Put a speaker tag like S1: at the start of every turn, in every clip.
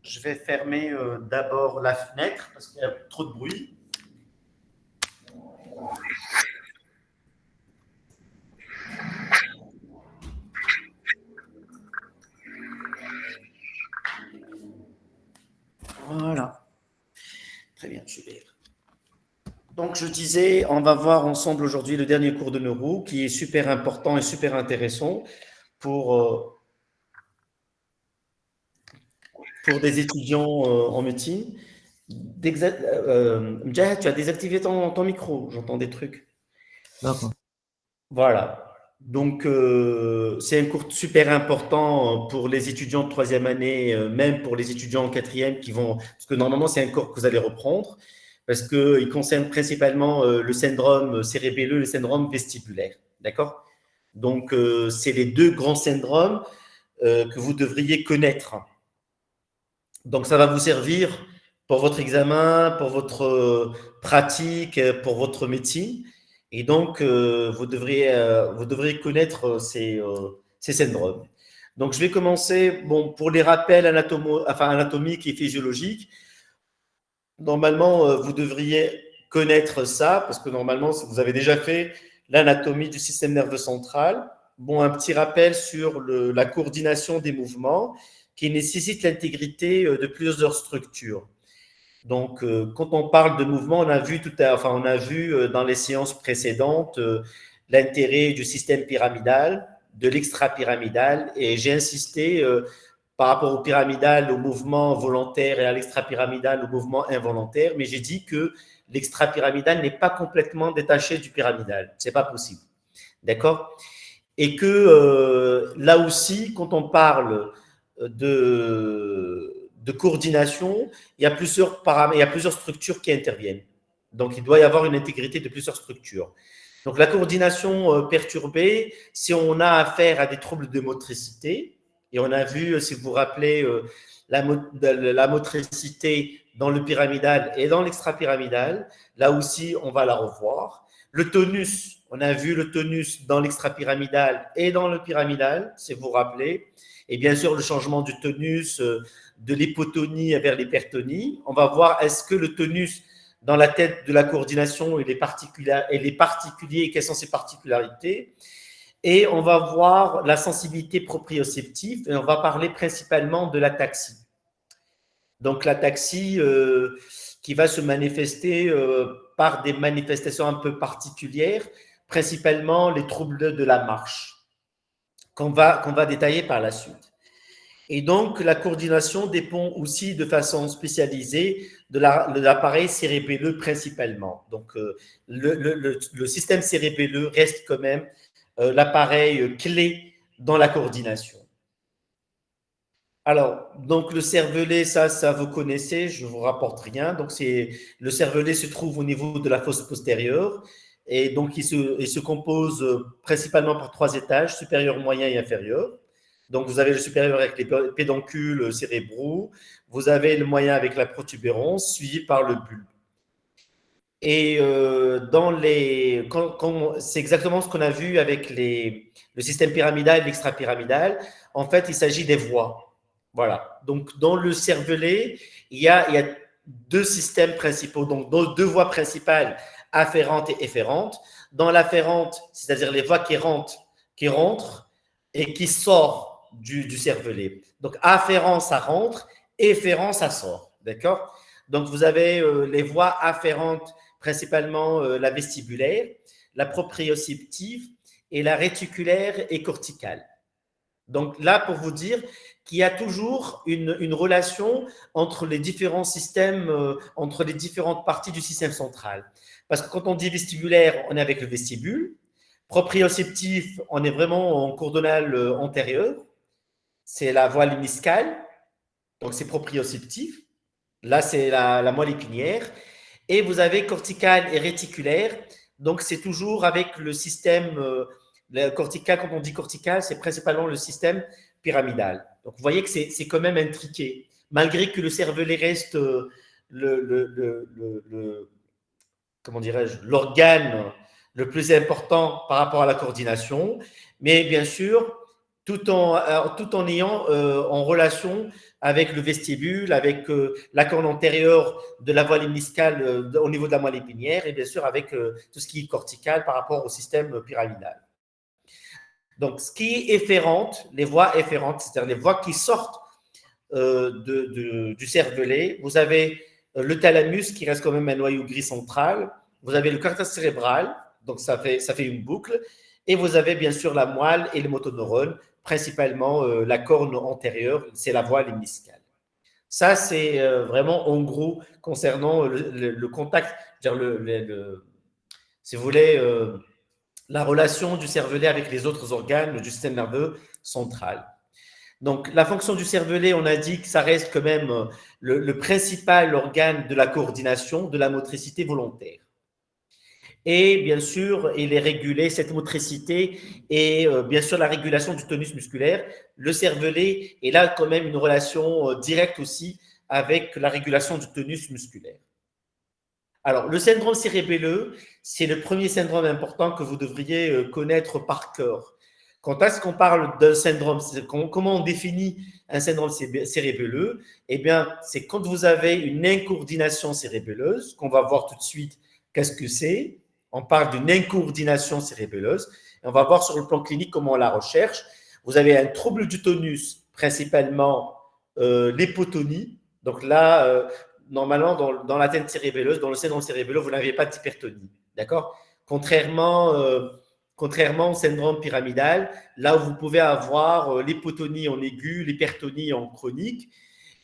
S1: Je vais fermer d'abord la fenêtre parce qu'il y a trop de bruit. Voilà. Très bien, super. Donc, je disais, on va voir ensemble aujourd'hui le dernier cours de neuro qui est super important et super intéressant pour, pour des étudiants en médecine. Mjahid, tu as désactivé ton micro, j'entends des trucs.
S2: D'accord.
S1: Voilà. Donc, c'est un cours super important pour les étudiants de troisième année, même pour les étudiants en quatrième qui vont, parce que normalement, c'est un cours que vous allez reprendre, parce qu'il concerne principalement le syndrome cérébelleux, le syndrome vestibulaire. D'accord? Donc, c'est les deux grands syndromes que vous devriez connaître. Donc, ça va vous servir pour votre examen, pour votre pratique, pour votre médecine. Et donc, vous devriez connaître ces syndromes. Donc, je vais commencer. Bon, pour les rappels anatomiques et physiologiques, normalement, vous devriez connaître ça, parce que normalement, vous avez déjà fait l'anatomie du système nerveux central. Bon, un petit rappel sur la coordination des mouvements qui nécessite l'intégrité de plusieurs structures. Donc, quand on parle de mouvement, on a vu dans les séances précédentes l'intérêt du système pyramidal, de l'extra-pyramidal, et j'ai insisté par rapport au pyramidal, au mouvement volontaire et à l'extra-pyramidal, au mouvement involontaire, mais j'ai dit que l'extra-pyramidal n'est pas complètement détaché du pyramidal. C'est pas possible. D'accord? Et que là aussi, quand on parle de coordination, il y a il y a plusieurs structures qui interviennent. Donc, il doit y avoir une intégrité de plusieurs structures. Donc, la coordination perturbée, si on a affaire à des troubles de motricité, et on a vu, si vous vous rappelez, la motricité dans le pyramidal et dans l'extra-pyramidal, là aussi, on va la revoir. Le tonus, on a vu le tonus dans l'extra-pyramidal et dans le pyramidal, si vous vous rappelez. Et bien sûr, le changement du tonus de l'hypotonie vers l'hypertonie. On va voir est-ce que le tonus dans la tête de la coordination il est particulier et quelles sont ses particularités. Et on va voir la sensibilité proprioceptive et on va parler principalement de l'ataxie. Donc l'ataxie qui va se manifester par des manifestations un peu particulières, principalement les troubles de la marche, qu'on va détailler par la suite. Et donc, la coordination dépend aussi de façon spécialisée de l'appareil cérébelleux principalement. Donc, le système cérébelleux reste quand même l'appareil clé dans la coordination. Alors, donc le cervelet, ça vous connaissez, je ne vous rapporte rien. Donc, le cervelet se trouve au niveau de la fosse postérieure et donc il se compose principalement par trois étages, supérieur, moyen et inférieur. Donc, vous avez le supérieur avec les pédoncules cérébraux, vous avez le moyen avec la protubérance, suivi par le bulbe. Et c'est exactement ce qu'on a vu avec le système pyramidal et l'extra-pyramidal. En fait, il s'agit des voies. Voilà. Donc, dans le cervelet, il y a deux systèmes principaux, donc deux voies principales, afférentes et efférentes. Dans l'afférente, c'est-à-dire les voies qui rentrent et qui sortent du cervelet. Donc, afférent, ça rentre, efférent, ça sort. D'accord? Donc, vous avez les voies afférentes, principalement la vestibulaire, la proprioceptive et la réticulaire et corticale. Donc là, pour vous dire qu'il y a toujours une relation entre les différents systèmes, entre les différentes parties du système central. Parce que quand on dit vestibulaire, on est avec le vestibule. Proprioceptif, on est vraiment en coordonnale antérieure. C'est la voie lumniscale, donc c'est proprioceptif. Là, c'est la moelle épinière. Et vous avez cortical et réticulaire. Donc, c'est toujours avec le système le cortical. Quand on dit cortical, c'est principalement le système pyramidal. Donc, vous voyez que c'est quand même intriqué. Malgré que le cervelet reste comment dirais-je, l'organe le plus important par rapport à la coordination. Mais bien sûr, tout en ayant en relation avec le vestibule, avec la corne antérieure de la voie limniscale au niveau de la moelle épinière et bien sûr avec tout ce qui est cortical par rapport au système pyramidal. Donc, ce qui est efférente, les voies efférentes, c'est-à-dire les voies qui sortent du cervelet, vous avez le thalamus qui reste quand même un noyau gris central, vous avez le cortex cérébral, donc ça fait une boucle, et vous avez bien sûr la moelle et les motoneurones, principalement la corne antérieure, c'est la voie limniscale. Ça, c'est vraiment en gros concernant le contact, si vous voulez, la relation du cervelet avec les autres organes du système nerveux central. Donc, la fonction du cervelet, on a dit que ça reste quand même le principal organe de la coordination, de la motricité volontaire. Et bien sûr, il est régulé, cette motricité et bien sûr la régulation du tonus musculaire. Le cervelet est là quand même une relation directe aussi avec la régulation du tonus musculaire. Alors, le syndrome cérébelleux, c'est le premier syndrome important que vous devriez connaître par cœur. Quand est-ce qu'on parle d'un syndrome, comment on définit un syndrome cérébelleux? Eh bien, c'est quand vous avez une incoordination cérébelleuse, qu'on va voir tout de suite qu'est-ce que c'est. On parle d'une incoordination cérébelleuse. Et on va voir sur le plan clinique comment on la recherche. Vous avez un trouble du tonus, principalement l'hypotonie. Donc là, normalement, dans l'atteinte cérébelleuse, dans le syndrome cérébelleux, vous n'avez pas d'hypertonie. D'accord? Contrairement au syndrome pyramidal, là où vous pouvez avoir l'hypotonie en aigu, l'hypertonie en chronique.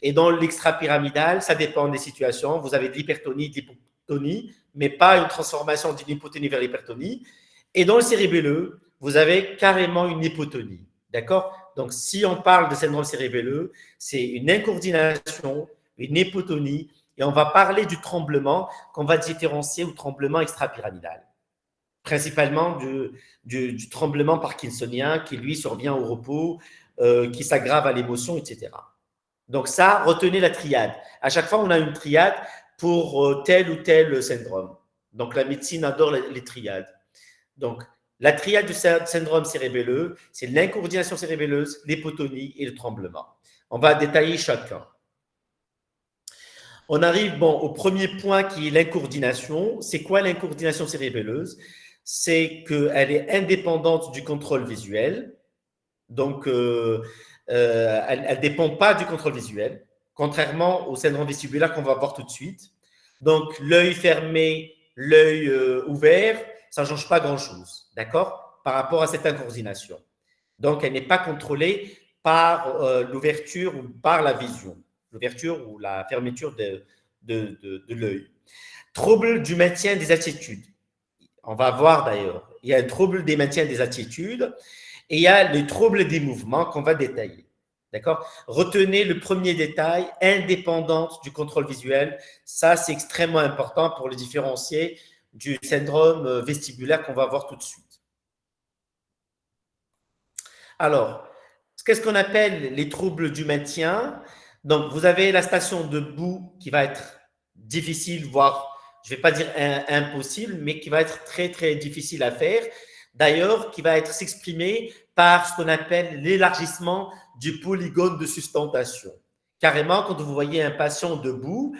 S1: Et dans l'extra-pyramidal, ça dépend des situations. Vous avez de l'hypertonie, de l'hypotonie, mais pas une transformation d'une hypotonie vers l'hypertonie. Et dans le cérébelleux, vous avez carrément une hypotonie. D'accord? Donc, si on parle de syndrome cérébelleux, c'est une incoordination, une hypotonie, et on va parler du tremblement qu'on va différencier au tremblement extra-pyramidal. Principalement du tremblement parkinsonien qui, lui, survient au repos, qui s'aggrave à l'émotion, etc. Donc ça, retenez la triade. À chaque fois, on a une triade pour tel ou tel syndrome. Donc la médecine adore les triades. Donc la triade du syndrome cérébelleux, c'est l'incoordination cérébelleuse, l'hypotonie et le tremblement. On va détailler chacun. On arrive au premier point qui est l'incoordination. C'est quoi l'incoordination cérébelleuse? C'est qu'elle est indépendante du contrôle visuel. Donc, elle ne dépend pas du contrôle visuel, contrairement au syndrome vestibulaire qu'on va voir tout de suite. Donc, l'œil fermé, l'œil ouvert, ça ne change pas grand-chose, d'accord, par rapport à cette incoordination. Donc, elle n'est pas contrôlée par l'ouverture ou par la vision, l'ouverture ou la fermeture de l'œil. Trouble du maintien des attitudes. On va voir d'ailleurs. Il y a un trouble des maintiens des attitudes et il y a les troubles des mouvements qu'on va détailler. D'accord? Retenez le premier détail, indépendante du contrôle visuel. Ça, c'est extrêmement important pour le différencier du syndrome vestibulaire qu'on va voir tout de suite. Alors, qu'est-ce qu'on appelle les troubles du maintien? Donc, vous avez la station debout qui va être difficile, voire, je ne vais pas dire impossible, mais qui va être très, très difficile à faire. D'ailleurs, qui va s'exprimer par ce qu'on appelle l'élargissement du polygone de sustentation. Carrément, quand vous voyez un patient debout,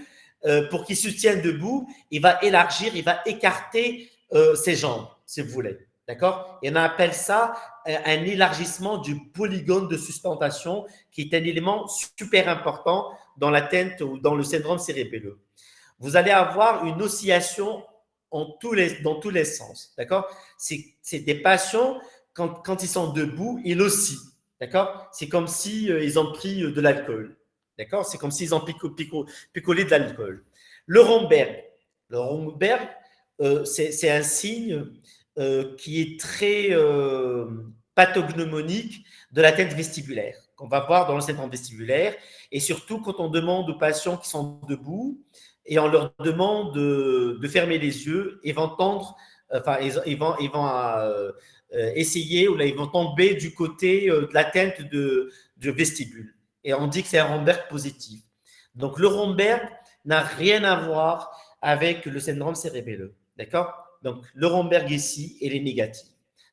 S1: pour qu'il se tienne debout, il va élargir, il va écarter ses jambes, si vous voulez. D'accord? Et on appelle ça un élargissement du polygone de sustentation, qui est un élément super important dans l'atteinte ou dans le syndrome cérébelleux. Vous allez avoir une oscillation dans tous les sens. D'accord? C'est des patients, quand ils sont debout, ils oscillent. D'accord? C'est comme si ils ont pris de l'alcool. D'accord? C'est comme s'ils ont picolé de l'alcool. Le Romberg. Le Romberg, c'est un signe qui est très pathognomonique de la tête vestibulaire, qu'on va voir dans le syndrome vestibulaire, et surtout quand on demande aux patients qui sont debout et on leur demande de fermer les yeux, ils vont tendre, enfin, ils vont essayer, ou là, ils vont tomber du côté de l'atteinte de vestibule. Et on dit que c'est un Romberg positif. Donc, le Romberg n'a rien à voir avec le syndrome cérébelleux. D'accord? Donc, le Romberg ici, il est négatif.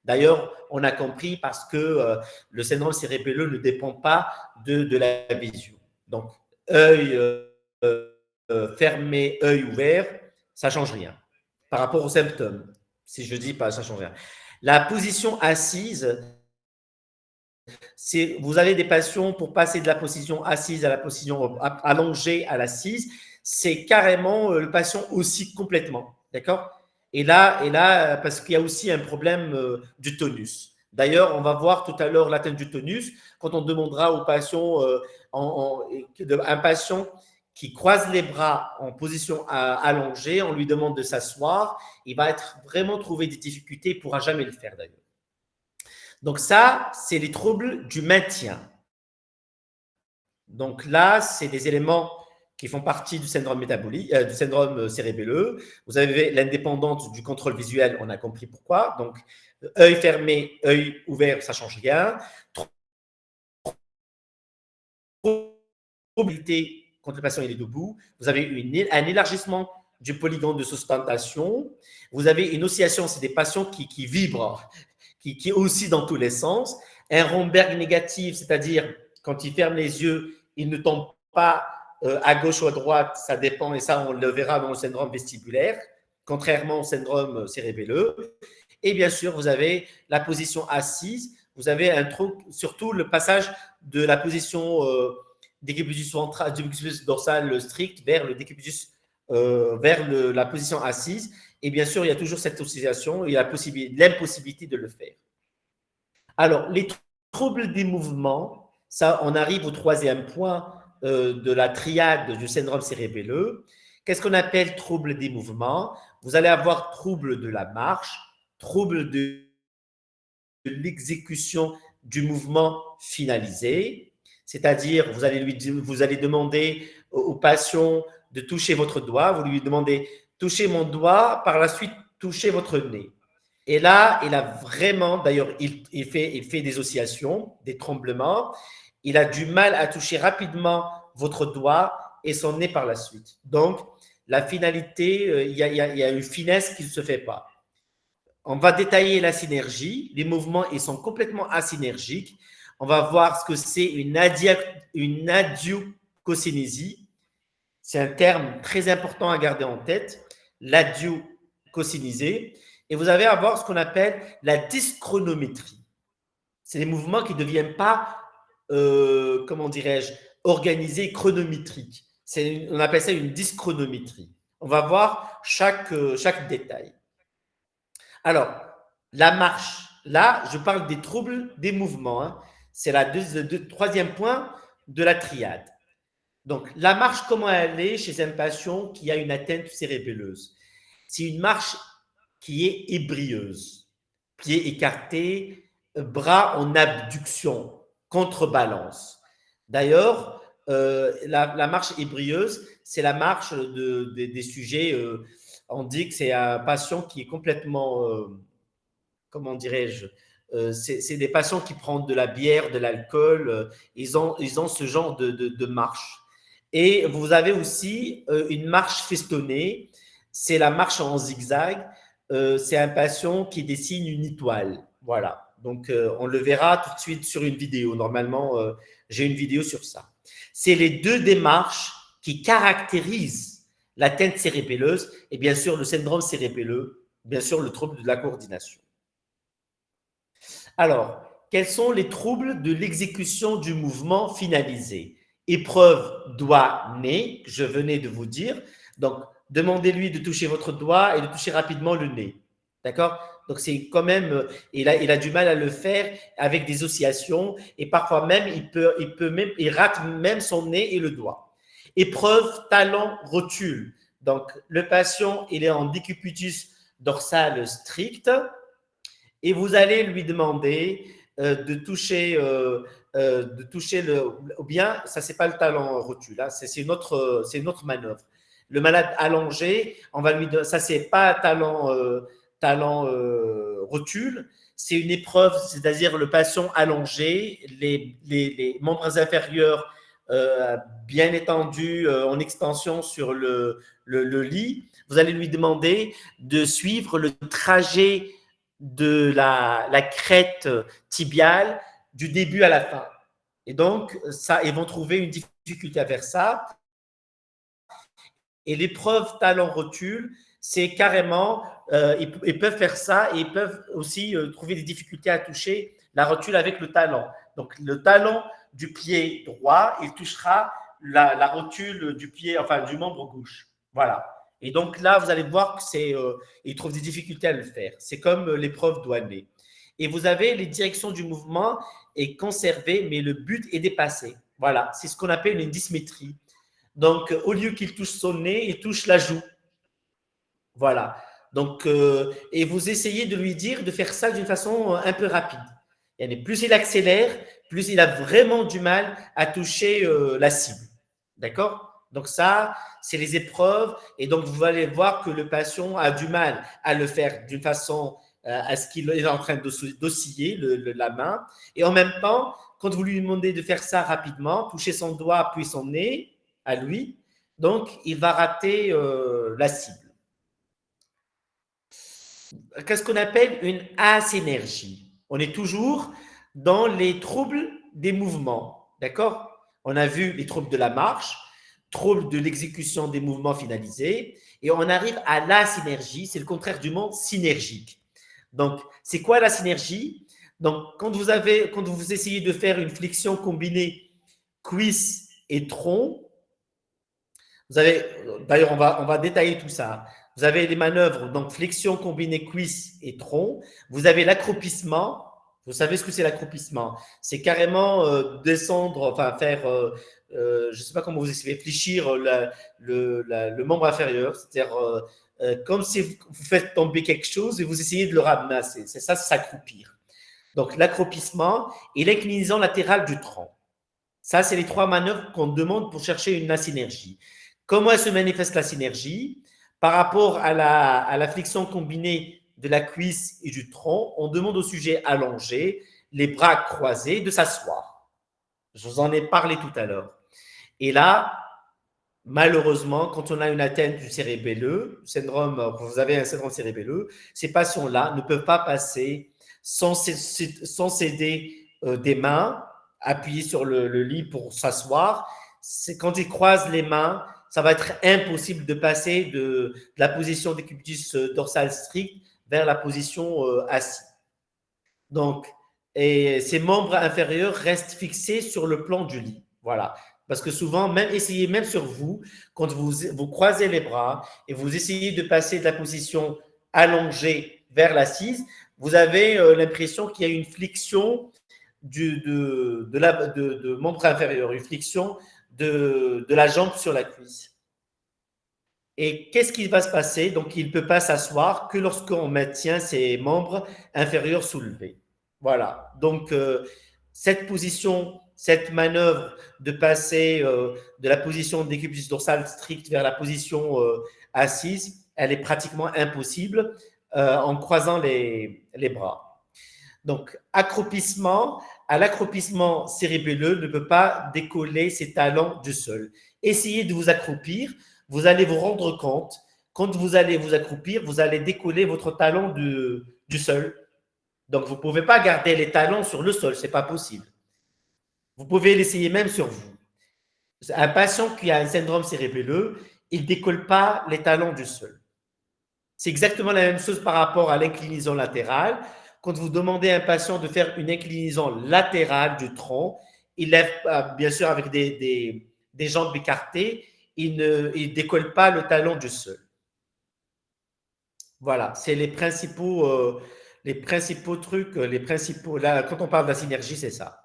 S1: D'ailleurs, on a compris parce que le syndrome cérébelleux ne dépend pas de la vision. Donc, œil fermé, œil ouvert, ça ne change rien par rapport aux symptômes. Si je dis pas, ça ne change rien. La position assise, vous avez des patients pour passer de la position assise à la position allongée à l'assise, c'est carrément le patient aussi complètement. D'accord. Et là, parce qu'il y a aussi un problème du tonus. D'ailleurs, on va voir tout à l'heure l'atteinte du tonus quand on demandera aux patients, un patient qui croise les bras en position allongée, on lui demande de s'asseoir, il va vraiment trouver des difficultés, il ne pourra jamais le faire d'ailleurs. Donc ça, c'est les troubles du maintien. Donc là, c'est des éléments qui font partie du syndrome métabolique, du syndrome cérébelleux. Vous avez l'indépendance du contrôle visuel, on a compris pourquoi. Donc, œil fermé, œil ouvert, ça ne change rien. Mobilité quand le patient est debout. Vous avez un élargissement du polygone de sustentation. Vous avez une oscillation, c'est des patients qui vibrent, qui oscillent dans tous les sens. Un Romberg négatif, c'est-à-dire quand il ferme les yeux, il ne tombe pas à gauche ou à droite, ça dépend, et ça, on le verra dans le syndrome vestibulaire, contrairement au syndrome cérébelleux. Et bien sûr, vous avez la position assise, vous avez surtout le passage de la position décubitus ventral, décubitus dorsal strict vers le décubitus, vers la position assise. Et bien sûr, il y a toujours cette oscillation, il y a l'impossibilité de le faire. Alors, les troubles des mouvements, ça, on arrive au troisième point de la triade du syndrome cérébelleux. Qu'est-ce qu'on appelle troubles des mouvements? Vous allez avoir troubles de la marche, troubles de l'exécution du mouvement finalisé, c'est-à-dire vous allez demander au patient de toucher votre doigt, vous lui demandez touchez mon doigt, par la suite touchez votre nez. Et là, il a vraiment, d'ailleurs, il fait des oscillations, des tremblements. Il a du mal à toucher rapidement votre doigt et son nez par la suite. Donc, la finalité, il y a une finesse qui ne se fait pas. On va détailler la synergie. Les mouvements, ils sont complètement asynergiques. On va voir ce que c'est une adiopocinésie. C'est un terme très important à garder en tête, l'adiopocinésie. Et vous allez avoir ce qu'on appelle la dyschronométrie. C'est des mouvements qui ne deviennent pas, comment dirais-je, organisés, chronométriques. On appelle ça une dyschronométrie. On va voir chaque détail. Alors, la marche, là, je parle des troubles des mouvements. Hein. C'est le troisième point de la triade. Donc, la marche, comment elle est chez un patient qui a une atteinte cérébelleuse? C'est une marche qui est ébrieuse, pieds écartés, bras en abduction, contrebalance. D'ailleurs, la marche ébrieuse, c'est la marche des sujets, on dit que c'est un patient qui est complètement, comment dirais-je, c'est des patients qui prennent de la bière, de l'alcool, ils ont ce genre de marche. Et vous avez aussi une marche festonnée, c'est la marche en zigzag. C'est un patient qui dessine une étoile. Voilà. Donc, on le verra tout de suite sur une vidéo. Normalement, j'ai une vidéo sur ça. C'est les deux démarches qui caractérisent l'atteinte cérébelleuse et bien sûr le syndrome cérébelleux, bien sûr le trouble de la coordination. Alors, quels sont les troubles de l'exécution du mouvement finalisé? Épreuve doigt-nez, je venais de vous dire. Donc, demandez-lui de toucher votre doigt et de toucher rapidement le nez. D'accord? Donc, c'est quand même, il a du mal à le faire avec des oscillations et parfois même, il rate même son nez et le doigt. Épreuve talon-rotule. Donc, le patient, il est en décubitus dorsal strict et vous allez lui demander de toucher ou bien, ça, c'est pas le talon-rotule, hein, c'est une autre manœuvre. Le malade allongé, on va lui donner, ça c'est pas talon rotule, c'est une épreuve, c'est-à-dire le patient allongé, les membres inférieurs bien étendus en extension sur le lit. Vous allez lui demander de suivre le trajet de la crête tibiale du début à la fin. Et donc, ça, ils vont trouver une difficulté à faire ça. Et l'épreuve talon-rotule, c'est carrément, ils peuvent faire ça et ils peuvent aussi trouver des difficultés à toucher la rotule avec le talon. Donc, le talon du pied droit, il touchera la rotule du pied, enfin, du membre gauche. Voilà. Et donc là, vous allez voir que ils trouvent des difficultés à le faire. C'est comme l'épreuve douanée. Et vous avez les directions du mouvement est conservée, mais le but est dépassé. Voilà. C'est ce qu'on appelle une dysmétrie. Donc, au lieu qu'il touche son nez, il touche la joue. Voilà. Donc, et vous essayez de lui dire de faire ça d'une façon un peu rapide. Et plus il accélère, plus il a vraiment du mal à toucher la cible. D'accord? Donc ça, c'est les épreuves. Et donc, vous allez voir que le patient a du mal à le faire d'une façon à ce qu'il est en train d'osciller la main. Et en même temps, quand vous lui demandez de faire ça rapidement, toucher son doigt puis son nez à lui, donc il va rater la cible. Qu'est-ce qu'on appelle une asynergie? On est toujours dans les troubles des mouvements. D'accord? On a vu les troubles de la marche, troubles de l'exécution des mouvements finalisés, et on arrive à la synergie, c'est le contraire du mot synergique. Donc, c'est quoi la synergie? Donc, quand vous essayez de faire une flexion combinée cuisse et tronc, vous avez, d'ailleurs, on va détailler tout ça. Vous avez les manœuvres, donc flexion combinée cuisse et tronc. Vous avez l'accroupissement. Vous savez ce que c'est l'accroupissement? C'est carrément descendre, enfin faire, je ne sais pas comment vous expliquer, fléchir le membre inférieur. C'est-à-dire comme si vous faites tomber quelque chose et vous essayez de le ramasser. C'est ça, c'est s'accroupir. Donc l'accroupissement et l'inclinaison latérale du tronc. Ça, c'est les trois manœuvres qu'on demande pour chercher une asynergie. Comment elle se manifeste la synergie? Par rapport à la flexion combinée de la cuisse et du tronc, on demande au sujet allongé, les bras croisés, de s'asseoir. Je vous en ai parlé tout à l'heure. Et là, malheureusement, quand on a une atteinte du cérébelleux, quand vous avez un syndrome cérébelleux, ces patients-là ne peuvent pas passer sans céder des mains, appuyer sur le lit pour s'asseoir. C'est quand ils croisent les mains, ça va être impossible de passer de la position décubitus dorsal strict vers la position assise. Donc, et ces membres inférieurs restent fixés sur le plan du lit. Voilà. Parce que souvent, même essayez même sur vous, quand vous croisez les bras et vous essayez de passer de la position allongée vers l'assise, vous avez l'impression qu'il y a une flexion de membre inférieur, une flexion de la jambe sur la cuisse. Et qu'est-ce qui va se passer? Donc, il ne peut pas s'asseoir que lorsqu'on maintient ses membres inférieurs soulevés. Voilà. Donc, cette position, cette manœuvre de passer de la position décubitus dorsal strict vers la position assise, elle est pratiquement impossible en croisant les bras. Donc, accroupissement, à l'accroupissement cérébelleux ne peut pas décoller ses talons du sol. Essayez de vous accroupir, vous allez vous rendre compte, quand vous allez vous accroupir, vous allez décoller votre talon du sol. Donc, vous ne pouvez pas garder les talons sur le sol, ce n'est pas possible. Vous pouvez l'essayer même sur vous. Un patient qui a un syndrome cérébelleux, il ne décolle pas les talons du sol. C'est exactement la même chose par rapport à l'inclinaison latérale. Quand vous demandez à un patient de faire une inclinaison latérale du tronc, il lève, bien sûr, avec des jambes écartées, il ne décolle pas le talon du sol. Voilà, c'est les principaux trucs, là, quand on parle de la synergie, c'est ça.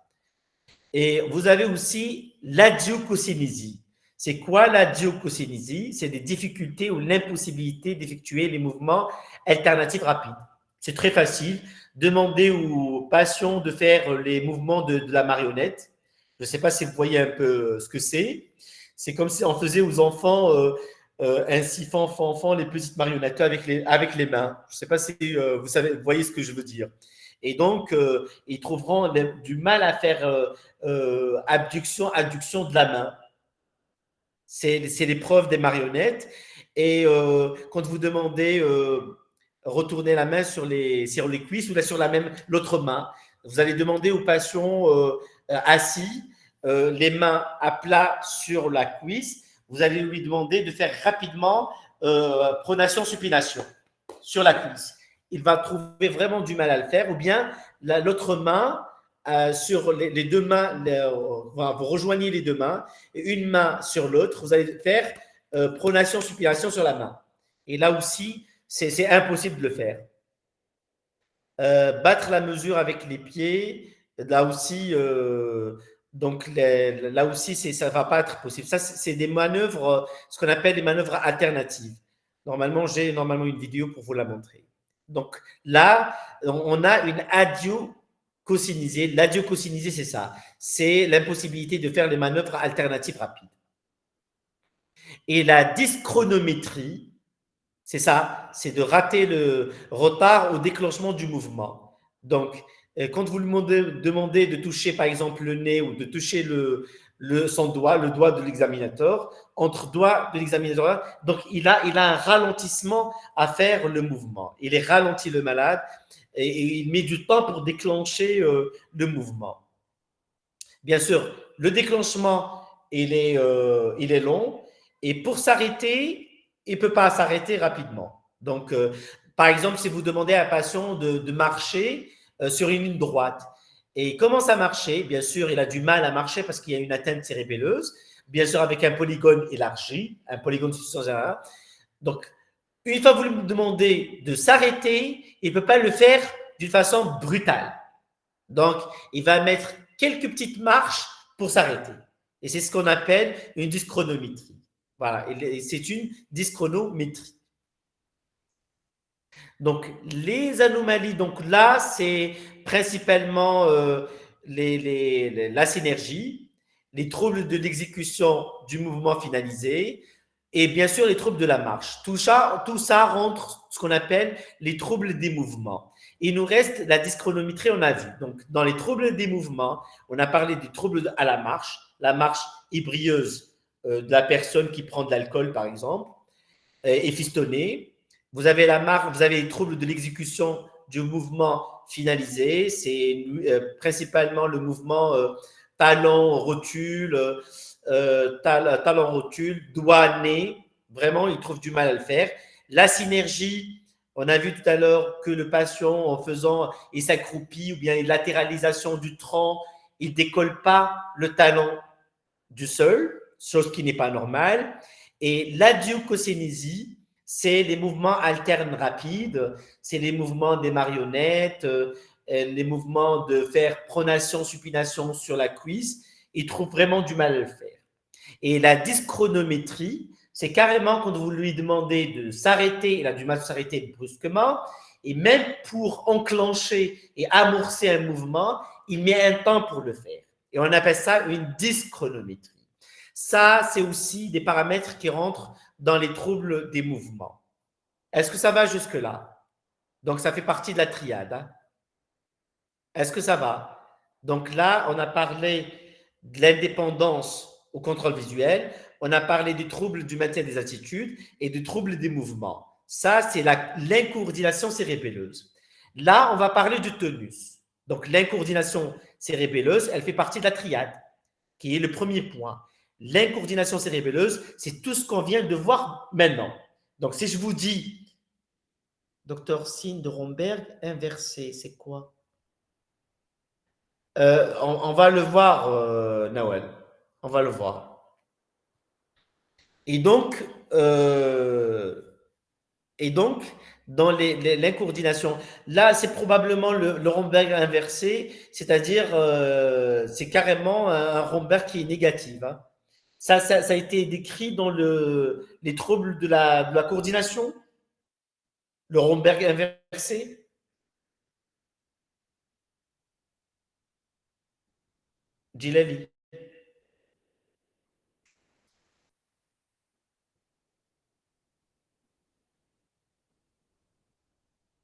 S1: Et vous avez aussi l'adiococinésie. C'est quoi l'adiococinésie? C'est des difficultés ou l'impossibilité d'effectuer les mouvements alternatifs rapides. C'est très facile. Demandez aux patients de faire les mouvements de la marionnette. Je ne sais pas si vous voyez un peu ce que c'est. C'est comme si on faisait aux enfants un siphon fanfan, les petites marionnettes avec les mains. Je ne sais pas si vous voyez ce que je veux dire. Et donc, ils trouveront du mal à faire abduction, adduction de la main. C'est l'épreuve des marionnettes. Et quand vous demandez retourner la main sur les cuisses ou là sur la même l'autre main. Vous allez demander au patient assis, les mains à plat sur la cuisse. Vous allez lui demander de faire rapidement pronation supination sur la cuisse. Il va trouver vraiment du mal à le faire, ou bien l'autre main sur les deux mains, vous rejoignez les deux mains, et une main sur l'autre, vous allez faire pronation supination sur la main. Et là aussi, c'est impossible de le faire. Battre la mesure avec les pieds, là aussi, donc là aussi, ça ne va pas être possible. Ça, c'est des manœuvres, ce qu'on appelle des manœuvres alternatives. Normalement, j'ai normalement une vidéo pour vous la montrer. Donc là, on a une adiococinisée. L'adiococinisée, c'est ça. C'est l'impossibilité de faire les manœuvres alternatives rapides. Et la dyschronométrie, c'est ça, c'est de rater le retard au déclenchement du mouvement. Donc, quand vous lui demandez de toucher, par exemple, le nez ou de toucher son doigt, le doigt de l'examinateur, entre doigts de l'examinateur, donc il a un ralentissement à faire le mouvement. Il est ralenti le malade et il met du temps pour déclencher le mouvement. Bien sûr, le déclenchement, il est long et pour s'arrêter, il ne peut pas s'arrêter rapidement. Donc, par exemple, si vous demandez à un patient de marcher sur une ligne droite et il commence à marcher, bien sûr, il a du mal à marcher parce qu'il y a une atteinte cérébelleuse, bien sûr, avec un polygone élargi, un polygone 601. Donc, une fois que vous lui demandez de s'arrêter, il ne peut pas le faire d'une façon brutale. Donc, il va mettre quelques petites marches pour s'arrêter. Et c'est ce qu'on appelle une dyschronométrie. Voilà, c'est une dyschronométrie. Donc, les anomalies, donc là, c'est principalement la synergie, les troubles de l'exécution du mouvement finalisé et bien sûr les troubles de la marche. Tout ça rentre ce qu'on appelle les troubles des mouvements. Il nous reste la dyschronométrie, on a vu. Donc, dans les troubles des mouvements, on a parlé des troubles à la marche ébrieuse de la personne qui prend de l'alcool, par exemple, et fistonnée. Vous avez les troubles de l'exécution du mouvement finalisé. C'est principalement le mouvement talon-rotule, talon-rotule, doigt-nez. Vraiment, il trouve du mal à le faire. La synergie, on a vu tout à l'heure que le patient, en faisant, il s'accroupit ou bien une latéralisation du tronc, il ne décolle pas le talon du sol, chose qui n'est pas normale. Et l'adiococénésie, c'est les mouvements alternes rapides, c'est les mouvements des marionnettes, les mouvements de faire pronation, supination sur la cuisse. Il trouve vraiment du mal à le faire. Et la dyschronométrie, c'est carrément quand vous lui demandez de s'arrêter, il a du mal à s'arrêter brusquement, et même pour enclencher et amorcer un mouvement, il met un temps pour le faire. Et on appelle ça une dyschronométrie. Ça, c'est aussi des paramètres qui rentrent dans les troubles des mouvements. Est-ce que ça va jusque-là? Donc, ça fait partie de la triade. Hein? Est-ce que ça va? Donc là, on a parlé de l'indépendance au contrôle visuel, on a parlé du trouble du maintien des attitudes et du trouble des mouvements. Ça, c'est l'incoordination cérébelleuse. Là, on va parler du tonus. Donc, l'incoordination cérébelleuse, elle fait partie de la triade, qui est le premier point. L'incoordination cérébelleuse, c'est tout ce qu'on vient de voir maintenant. Donc, si je vous dis, docteur Signe de Romberg inversé, c'est quoi? On va le voir, Nawel. On va le voir. Et donc, euh, et donc dans l'incoordination, là, c'est probablement le Romberg inversé, c'est-à-dire, c'est carrément un Romberg qui est négatif. Hein. Ça a été décrit dans les troubles de la coordination, le Romberg inversé. Gilali.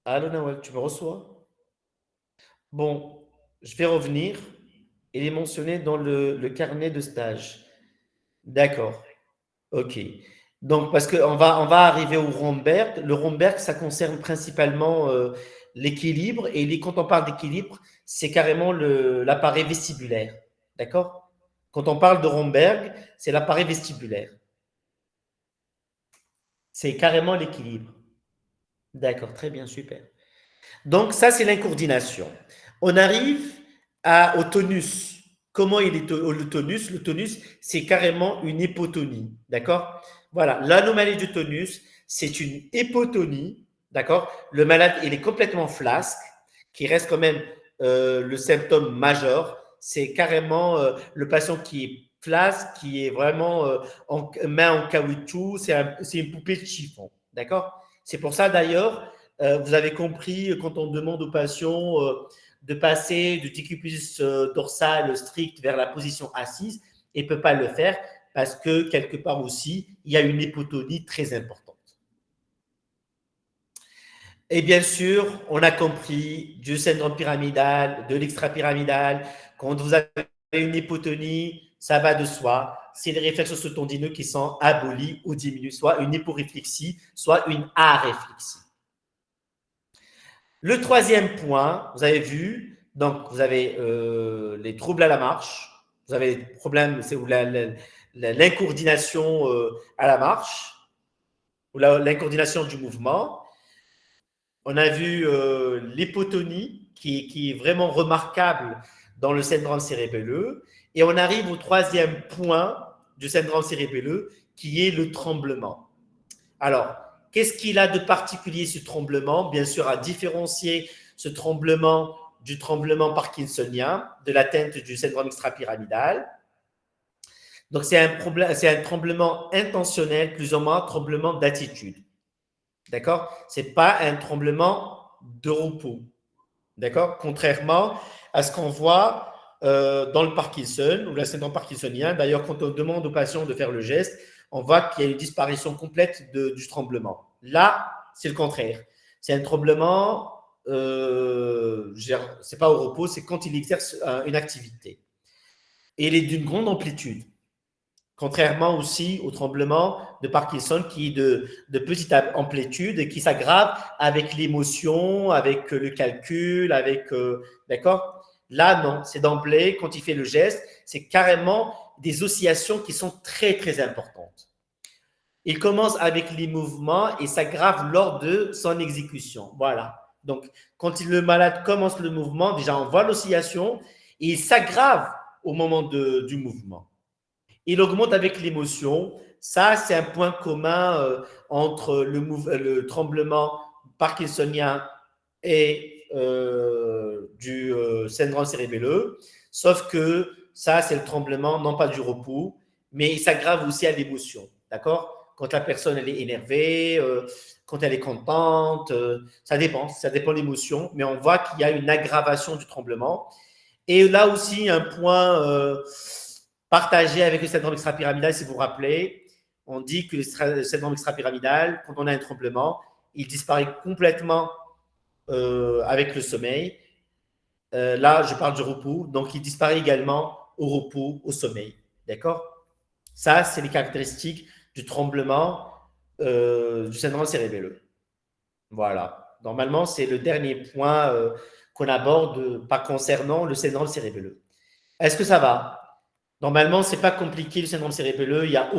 S1: Allô, Nawel, tu me reçois? Bon, je vais revenir. Il est mentionné dans le carnet de stage. D'accord. OK. Donc, parce qu'on va arriver au Romberg. Le Romberg, ça concerne principalement l'équilibre. Et quand on parle d'équilibre, c'est carrément l'appareil vestibulaire. D'accord? Quand on parle de Romberg, c'est l'appareil vestibulaire. C'est carrément l'équilibre. D'accord, très bien, super. Donc, ça, c'est l'incoordination. On arrive au tonus. Comment il est le tonus? Le tonus, c'est carrément une hypotonie. D'accord? Voilà, l'anomalie du tonus, c'est une hypotonie. D'accord? Le malade, il est complètement flasque, qui reste quand même le symptôme majeur. C'est carrément le patient qui est flasque, qui est vraiment main en caoutchouc. C'est une poupée de chiffon. D'accord? C'est pour ça d'ailleurs vous avez compris, quand on demande aux patients de passer du décubitus dorsal strict vers la position assise, il ne peut pas le faire parce que quelque part aussi, il y a une hypotonie très importante. Et bien sûr, on a compris du syndrome pyramidal, de l'extra-pyramidal, quand vous avez une hypotonie, ça va de soi, c'est les réflexes ossotendineux qui sont abolis ou diminués, soit une hyporéflexie, soit une aréflexie. Le troisième point, vous avez vu, donc vous avez les troubles à la marche, vous avez les problèmes, c'est l'incoordination à la marche, ou l'incoordination du mouvement. On a vu l'hypotonie qui est vraiment remarquable dans le syndrome cérébelleux. Et on arrive au troisième point du syndrome cérébelleux qui est le tremblement. Alors, qu'est-ce qu'il a de particulier ce tremblement? Bien sûr, à différencier ce tremblement du tremblement parkinsonien, de l'atteinte du syndrome extrapyramidal. Donc, c'est un tremblement intentionnel, plus ou moins tremblement d'attitude. D'accord? Ce n'est pas un tremblement de repos. D'accord? Contrairement à ce qu'on voit dans le Parkinson ou le syndrome parkinsonien. D'ailleurs, quand on demande aux patients de faire le geste, on voit qu'il y a une disparition complète du tremblement. Là, c'est le contraire. C'est un tremblement, c'est pas au repos, c'est quand il exerce une activité. Et il est d'une grande amplitude. Contrairement aussi au tremblement de Parkinson qui est de petite amplitude et qui s'aggrave avec l'émotion, avec le calcul, d'accord? Là, non, c'est d'emblée, quand il fait le geste, c'est carrément des oscillations qui sont très, très importantes. Il commence avec les mouvements et s'aggrave lors de son exécution. Voilà. Donc, quand le malade commence le mouvement, déjà, on voit l'oscillation et il s'aggrave au moment du mouvement. Il augmente avec l'émotion. Ça, c'est un point commun entre le tremblement parkinsonien et du syndrome cérébelleux. Sauf que ça, c'est le tremblement, non pas du repos, mais il s'aggrave aussi à l'émotion. D'accord? Quand la personne elle est énervée, quand elle est contente, ça dépend de l'émotion, mais on voit qu'il y a une aggravation du tremblement. Et là aussi, un point partagé avec le syndrome extrapyramidal, si vous vous rappelez, on dit que le syndrome extrapyramidal, quand on a un tremblement, il disparaît complètement avec le sommeil. Là, je parle du repos, donc il disparaît également au repos, au sommeil. D'accord? Ça, c'est les caractéristiques du tremblement du syndrome cérébelleux. Voilà. Normalement, c'est le dernier point qu'on aborde, pas concernant le syndrome cérébelleux. Est-ce que ça va? Normalement, c'est pas compliqué le syndrome cérébelleux. Il y a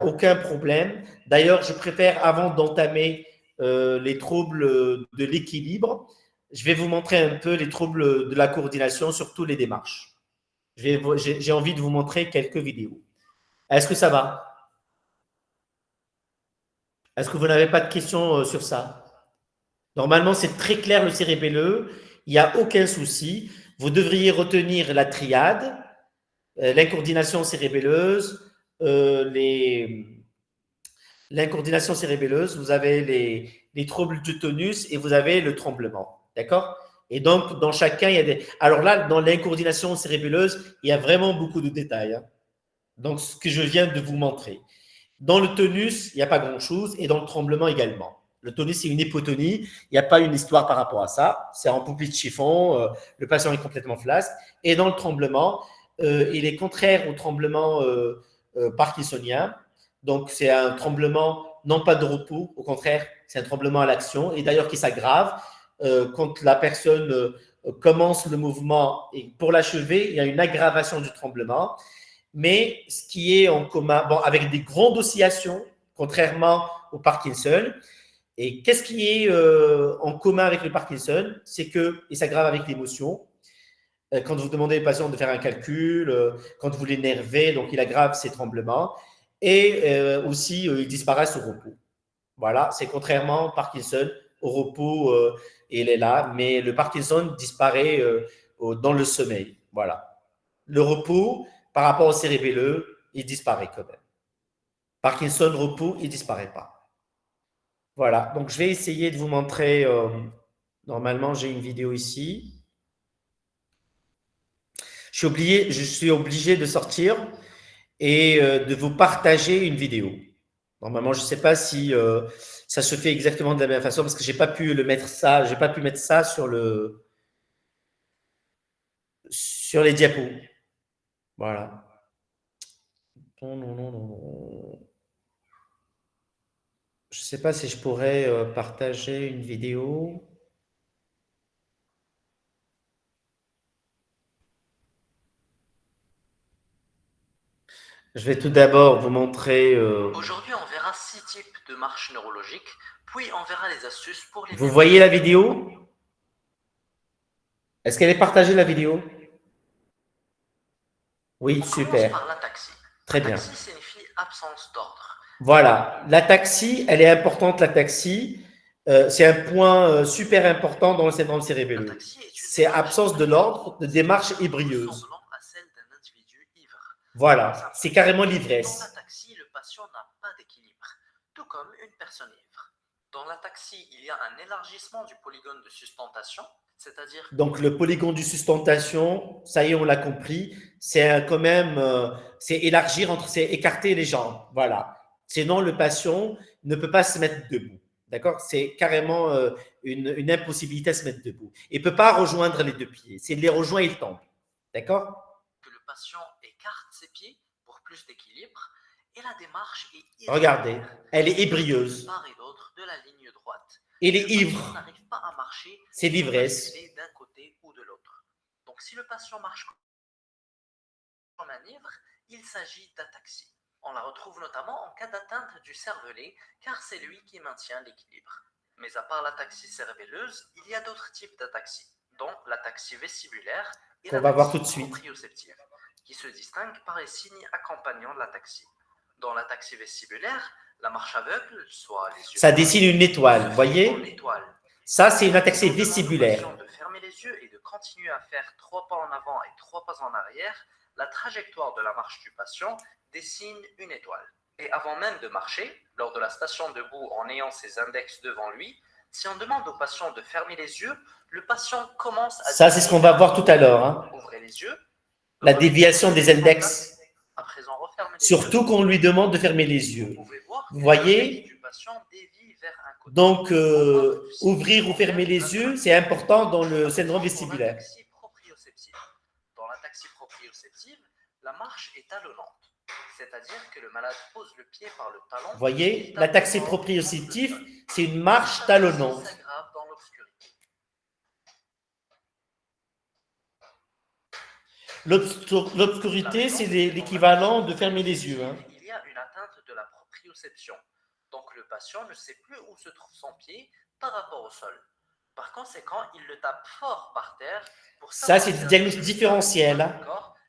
S1: aucun problème. D'ailleurs, je préfère, avant d'entamer les troubles de l'équilibre, je vais vous montrer un peu les troubles de la coordination, surtout les démarches. J'ai envie de vous montrer quelques vidéos. Est-ce que ça va? Est-ce que vous n'avez pas de questions sur ça? Normalement, c'est très clair le cérébelleux. Il n'y a aucun souci. Vous devriez retenir la triade, l'incoordination cérébelleuse, l'incoordination cérébelleuse, vous avez les troubles du tonus et vous avez le tremblement. D'accord? Et donc, dans chacun, il y a des. Alors là, dans l'incoordination cérébelleuse, il y a vraiment beaucoup de détails. Hein. Donc, ce que je viens de vous montrer. Dans le tonus, il n'y a pas grand-chose et dans le tremblement également. Le tonus, c'est une hypotonie. Il n'y a pas une histoire par rapport à ça. C'est en poupée de chiffon. Le patient est complètement flasque. Et dans le tremblement, il est contraire au tremblement parkinsonien. Donc, c'est un tremblement, non pas de repos, au contraire, c'est un tremblement à l'action, et d'ailleurs qui s'aggrave quand la personne commence le mouvement et pour l'achever, il y a une aggravation du tremblement. Mais ce qui est en commun, bon, avec des grandes oscillations, contrairement au Parkinson. Et qu'est-ce qui est en commun avec le Parkinson? C'est que, et ça s'aggrave avec l'émotion, quand vous demandez au patient de faire un calcul, quand vous l'énervez, donc il aggrave ses tremblements, et aussi il disparaissent au repos. Voilà, c'est contrairement au Parkinson, au repos, il est là, mais le Parkinson disparaît dans le sommeil. Voilà. Le repos, par rapport au cérébelleux, il disparaît quand même. Parkinson, repos, il ne disparaît pas. Voilà, donc je vais essayer de vous montrer. Normalement, j'ai une vidéo ici. Je suis obligé de sortir et de vous partager une vidéo. Normalement, je ne sais pas si ça se fait exactement de la même façon parce que j'ai pas pu j'ai pas pu mettre ça sur les diapos. Voilà. Non, non, non, non, non. Je ne sais pas si je pourrais partager une vidéo. Je vais tout d'abord vous montrer.
S2: Aujourd'hui, on verra 6 types de marches neurologiques, puis on verra les astuces pour les
S1: Vous voyez la vidéo? Est-ce qu'elle est partagée la vidéo? Oui,
S2: On commence
S1: super.
S2: par l'ataxie.
S1: Très bien.
S2: Ataxie signifie absence d'ordre.
S1: Voilà. L'ataxie, elle est importante, l'ataxie. C'est un point super important dans le syndrome cérébelleux.
S2: L'ataxie est une
S1: C'est
S2: démarche
S1: absence de l'ordre, de démarche ébrieuse.
S2: ressemblant à celle d'un individu ivre.
S1: Voilà. C'est carrément l'ivresse.
S2: Dans l'ataxie, le patient n'a pas d'équilibre, tout comme une personne ivre. Dans l'ataxie, il y a un élargissement du polygone de sustentation, c'est-à-dire.
S1: Donc, le polygone de sustentation, ça y est, on l'a compris, c'est quand même, c'est élargir c'est écarter les jambes. Voilà. Sinon, le patient ne peut pas se mettre debout. D'accord? C'est carrément une impossibilité à se mettre debout. Il ne peut pas rejoindre les deux pieds. S'il les rejoint, il tombe. D'accord?
S2: Que le patient écarte ses pieds pour plus d'équilibre et la démarche est
S1: regardez, elle est ébrieuse.
S2: part et d'autre de la ligne droite.
S1: Il est ivre.
S2: N'arrive pas à marcher.
S1: C'est l'ivresse.
S2: D'un côté ou de l'autre. Donc, si le patient marche comme un ivre, il s'agit d'ataxie. On la retrouve notamment en cas d'atteinte du cervelet, car c'est lui qui maintient l'équilibre. Mais à part l'ataxie cérébelleuse, il y a d'autres types d'ataxie, dont l'ataxie vestibulaire et
S1: qu'on va voir tout de suite,
S2: proprioceptive, qui se distinguent par les signes accompagnant l'ataxie. Dans l'ataxie vestibulaire, la marche aveugle, soit les yeux.
S1: Ça dessine une étoile, vous voyez? Ça, c'est une ataxie vestibulaire.
S2: De fermer les yeux et de continuer à faire 3 pas en avant et 3 pas en arrière, la trajectoire de la marche du patient dessine une étoile. Et avant même de marcher, lors de la station debout en ayant ses index devant lui, si on demande au patient de fermer les yeux, le patient commence à...
S1: Ça, c'est ce qu'on va voir tout à l'heure. Hein.
S2: Ouvrez les yeux.
S1: La déviation des index.
S2: À présent, refermez les
S1: Surtout
S2: yeux.
S1: qu'on lui demande de fermer les yeux. Vous voyez? Donc, ouvrir ou fermer les yeux, c'est important dans le syndrome vestibulaire.
S2: Dans l'ataxie proprioceptive, la marche est talonnante, c'est-à-dire que le malade pose le pied par le talon.
S1: Vous voyez, l'ataxie proprioceptive, c'est une marche talonnante. L'obscurité, c'est l'équivalent de fermer les yeux. Hein.
S2: Il y a une atteinte de la proprioception. Donc le patient ne sait plus où se trouve son pied par rapport au sol. Par conséquent, il le tape fort par terre.
S1: Ça, c'est le diagnostic différentiel hein,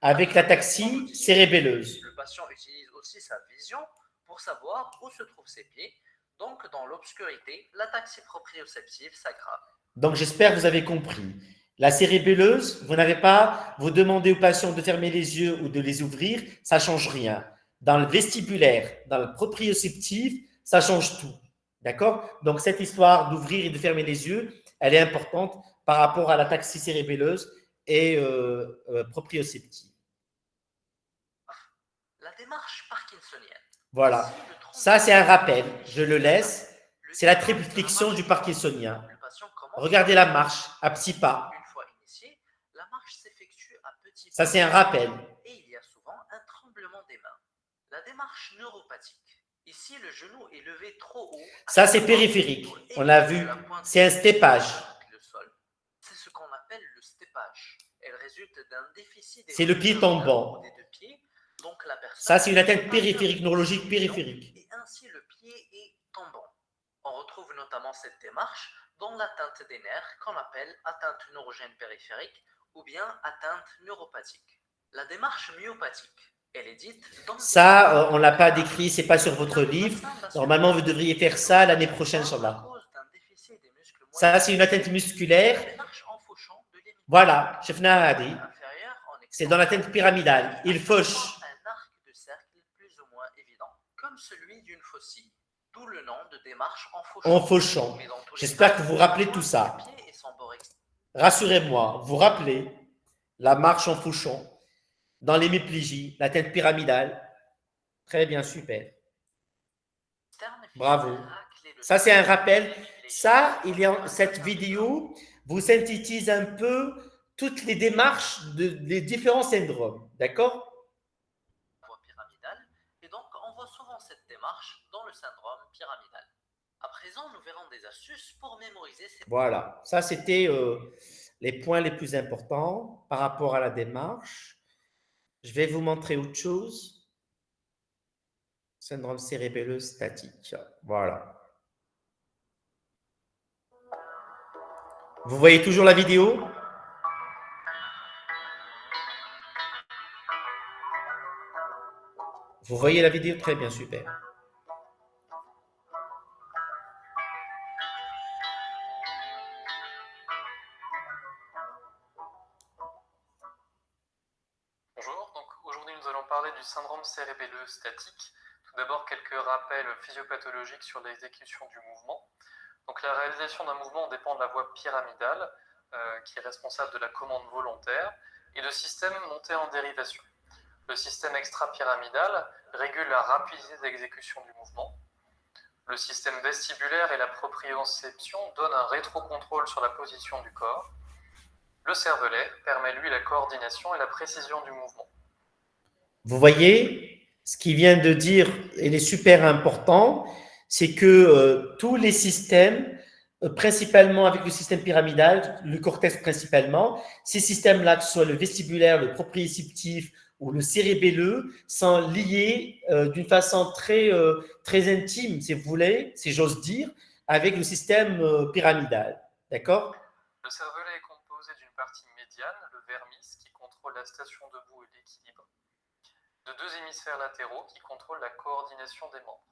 S1: avec l'ataxie cérébelleuse.
S2: Le patient utilise aussi sa vision pour savoir où se trouvent ses pieds. Donc, dans l'obscurité, l'ataxie proprioceptive s'aggrave.
S1: Donc, j'espère que vous avez compris. La cérébelleuse, vous n'avez pas, vous demandez aux patients de fermer les yeux ou de les ouvrir, ça ne change rien. Dans le vestibulaire, dans le proprioceptif, ça change tout. D'accord? Donc, cette histoire d'ouvrir et de fermer les yeux, elle est importante par rapport à l'ataxie cérébelleuse et proprioceptive.
S2: La démarche parkinsonienne.
S1: Voilà. Ça, c'est un rappel. Je le laisse. C'est la triple flexion du parkinsonien. Regardez la marche à petits pas.
S2: Une fois initiée, la marche s'effectue à petits pas.
S1: Ça, c'est un rappel.
S2: Et il y a souvent un tremblement des mains. La démarche neuropathique. Ici, le genou est levé trop haut.
S1: Ça, c'est périphérique. On l'a vu. C'est un steppage.
S2: Le sol. C'est ce qu'on appelle le steppage. Elle résulte d'un déficit des
S1: C'est le pied tombant.
S2: des deux pieds. Donc la personne
S1: Ça, c'est une atteinte périphérique, neurologique périphérique.
S2: et ainsi le pied est tombant. On retrouve notamment cette démarche dans l'atteinte des nerfs qu'on appelle atteinte neurogène périphérique ou bien atteinte neuropathique. La démarche myopathique, elle est dite dans
S1: ça, on ne l'a pas décrit, c'est pas sur votre livre. Normalement, vous devriez faire ça l'année prochaine, Inch'Allah. Ça, c'est une atteinte musculaire. Voilà, Chefna a dit. C'est dans l'atteinte pyramidale. Il fauche.
S2: Un arc de cercle plus ou moins évident, comme celui d'une faucille. D'où le nom de démarche
S1: en fauchant. J'espère que vous vous rappelez tout ça. Rassurez-moi, vous rappelez la marche en fauchant dans l'hémiplégie, l'atteinte pyramidale. Très bien, super. Bravo. Ça, c'est un rappel. Ça, cette vidéo vous synthétise un peu toutes les démarches des différents syndromes. D'accord?
S2: Et donc, on voit souvent cette démarche dans le syndrome pyramidal. À présent, nous verrons des astuces pour mémoriser ces...
S1: Voilà. Ça, c'était les points les plus importants par rapport à la démarche. Je vais vous montrer autre chose. Syndrome cérébelleux statique. Voilà. Vous voyez toujours la vidéo? Vous voyez la vidéo? Très bien, super.
S3: Bonjour, donc aujourd'hui nous allons parler du syndrome cérébelleux statique. Tout d'abord quelques rappels physiopathologiques sur l'exécution du mouvement. Donc la réalisation d'un mouvement dépend de la voie pyramidale, qui est responsable de la commande volontaire, et de systèmes montés en dérivation. Le système extrapyramidal régule la rapidité d'exécution du mouvement. Le système vestibulaire et la proprioception donnent un rétrocontrôle sur la position du corps. Le cervelet permet, lui, la coordination et la précision du mouvement.
S1: Vous voyez, ce qu'il vient de dire, il est super important, c'est que tous les systèmes, principalement avec le système pyramidal, le cortex principalement, ces systèmes-là, que ce soit le vestibulaire, le proprioceptif ou le cérébelleux, sont liés d'une façon très intime, si vous voulez, si j'ose dire, avec le système pyramidal. D'accord?
S3: Le cervelet est composé d'une partie médiane, le vermis, qui contrôle la station debout et l'équilibre, de deux hémisphères latéraux qui contrôlent la coordination des membres.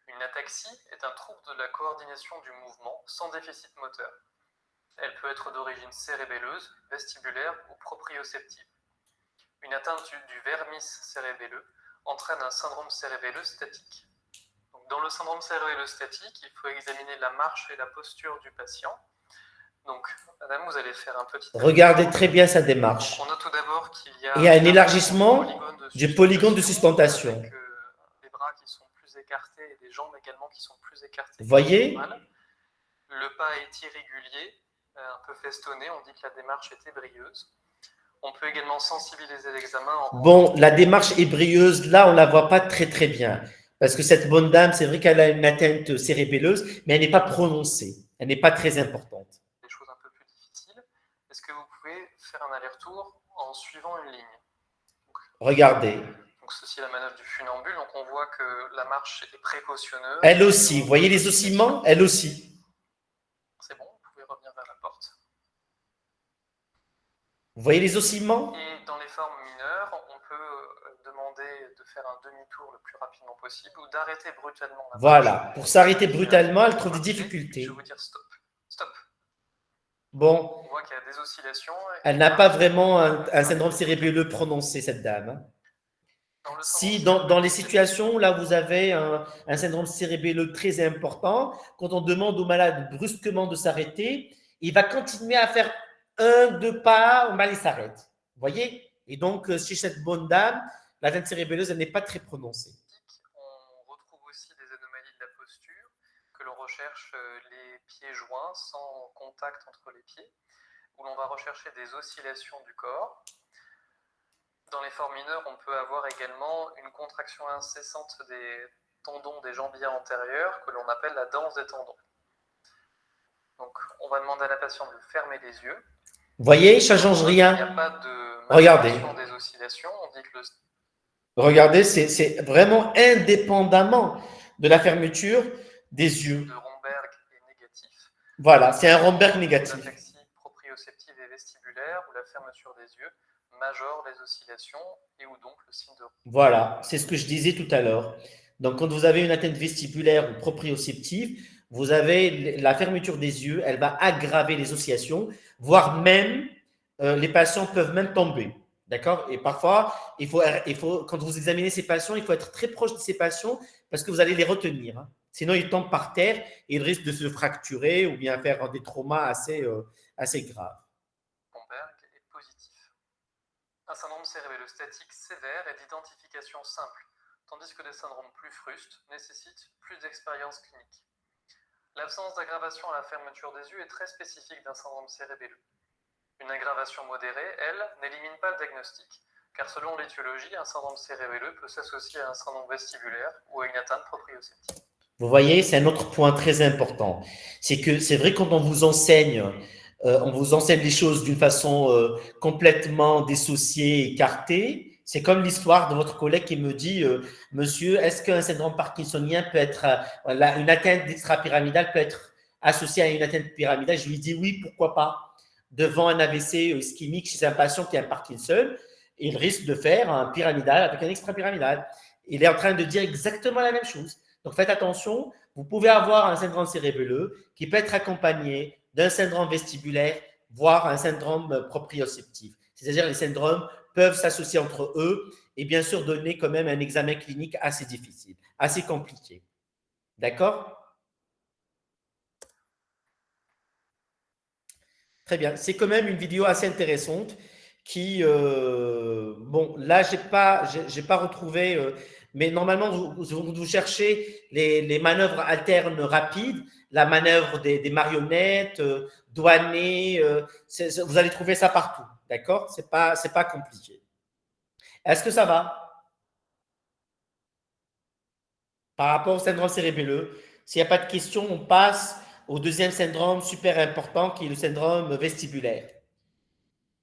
S3: Une ataxie est un trouble de la coordination du mouvement sans déficit moteur. Elle peut être d'origine cérébelleuse, vestibulaire ou proprioceptive. Une atteinte du vermis cérébelleux entraîne un syndrome cérébelleux statique. Donc, dans le syndrome cérébelleux statique, il faut examiner la marche et la posture du patient. Donc, madame, vous allez faire un petit...
S1: Regardez très bien sa démarche.
S3: Donc, on note tout d'abord qu'il y a
S1: un élargissement du polygone de sustentation.
S3: Avec les bras qui sont plus écartés et les jambes également qui sont plus écartées.
S1: Vous voyez?
S3: Le pas est irrégulier, un peu festonné, on dit que la démarche est ébrieuse. On peut également sensibiliser l'examen.
S1: Bon, la démarche ébrieuse, là, on ne la voit pas très très bien. Parce que cette bonne dame, c'est vrai qu'elle a une atteinte cérébelleuse, mais elle n'est pas prononcée. Elle n'est pas très importante.
S3: Des choses un peu plus difficiles. Est-ce que vous pouvez faire un aller-retour en suivant une ligne? Donc,
S1: regardez.
S3: Donc, ceci est la manœuvre du funambule. Donc, on voit que la marche est précautionneuse.
S1: Elle aussi. Vous voyez les oscillements? Elle aussi.
S3: C'est bon, vous pouvez revenir vers la porte.
S1: Vous voyez les oscillements?
S3: Et dans les formes mineures, on peut demander de faire un demi-tour le plus rapidement possible ou d'arrêter brutalement la marche.
S1: Voilà. Pour s'arrêter brutalement, elle trouve des difficultés.
S3: Je vais vous dire stop. Stop.
S1: Bon.
S3: On voit qu'il y a des oscillations.
S1: Elle n'a pas vraiment un syndrome cérébelleux prononcé, cette dame. Si dans les situations où là vous avez un syndrome cérébelleux très important, quand on demande au malade brusquement de s'arrêter, il va continuer à faire 1-2 pas, au mal il s'arrête. Vous voyez? Et donc, chez cette bonne dame, l'atteinte cérébelleuse, elle n'est pas très prononcée.
S3: On retrouve aussi des anomalies de la posture, que l'on recherche les pieds joints sans contact entre les pieds, où l'on va rechercher des oscillations du corps. Dans les formes mineures, on peut avoir également une contraction incessante des tendons des jambières antérieures que l'on appelle la danse des tendons. Donc, on va demander à la patiente de fermer les yeux.
S1: Vous voyez, ça ne change
S3: Il n'y a
S1: rien.
S3: pas de
S1: Regardez.
S3: majoration des oscillations. On dit que le...
S1: Regardez, c'est vraiment indépendamment de la fermeture des yeux.
S3: de Romberg est négatif.
S1: Voilà, c'est un Romberg négatif.
S3: L'ataxie proprioceptive et vestibulaire ou la fermeture des yeux majore les oscillations et ou donc le signe de...
S1: Voilà, c'est ce que je disais tout à l'heure. Donc, quand vous avez une atteinte vestibulaire ou proprioceptive, vous avez la fermeture des yeux, elle va aggraver les oscillations, voire même, les patients peuvent même tomber. D'accord? Et parfois, il faut, quand vous examinez ces patients, il faut être très proche de ces patients parce que vous allez les retenir. Hein. Sinon, ils tombent par terre et ils risquent de se fracturer ou bien faire des traumas assez graves.
S3: Romberg est positif. Un syndrome cérébelleux statique sévère est d'identification simple, tandis que des syndromes plus frustes nécessitent plus d'expérience clinique. L'absence d'aggravation à la fermeture des yeux est très spécifique d'un syndrome cérébelleux. Une aggravation modérée, elle, n'élimine pas le diagnostic, car selon l'étiologie, un syndrome cérébelleux peut s'associer à un syndrome vestibulaire ou à une atteinte proprioceptive.
S1: Vous voyez, c'est un autre point très important. C'est que c'est vrai quand on vous enseigne les choses d'une façon complètement dissociée, écartée. C'est comme l'histoire de votre collègue qui me dit, monsieur, est-ce qu'un syndrome parkinsonien peut être, une atteinte extra-pyramidale peut être associée à une atteinte pyramidale? Je lui dis oui, pourquoi pas? Devant un AVC ischémique chez un patient qui a un Parkinson, il risque de faire un pyramidal avec un extra-pyramidal. Il est en train de dire exactement la même chose. Donc faites attention, vous pouvez avoir un syndrome cérébelleux qui peut être accompagné d'un syndrome vestibulaire, voire un syndrome proprioceptif. C'est-à-dire les syndromes peuvent s'associer entre eux et bien sûr donner quand même un examen clinique assez difficile, assez compliqué. D'accord? Très bien. C'est quand même une vidéo assez intéressante qui, bon, là, j'ai pas retrouvé, mais normalement, vous cherchez les manœuvres alternes rapides, la manœuvre des marionnettes, douanées, vous allez trouver ça partout, d'accord? C'est pas compliqué. Est-ce que ça va? Par rapport au syndrome cérébelleux, s'il n'y a pas de questions, on passe au deuxième syndrome super important qui est le syndrome vestibulaire.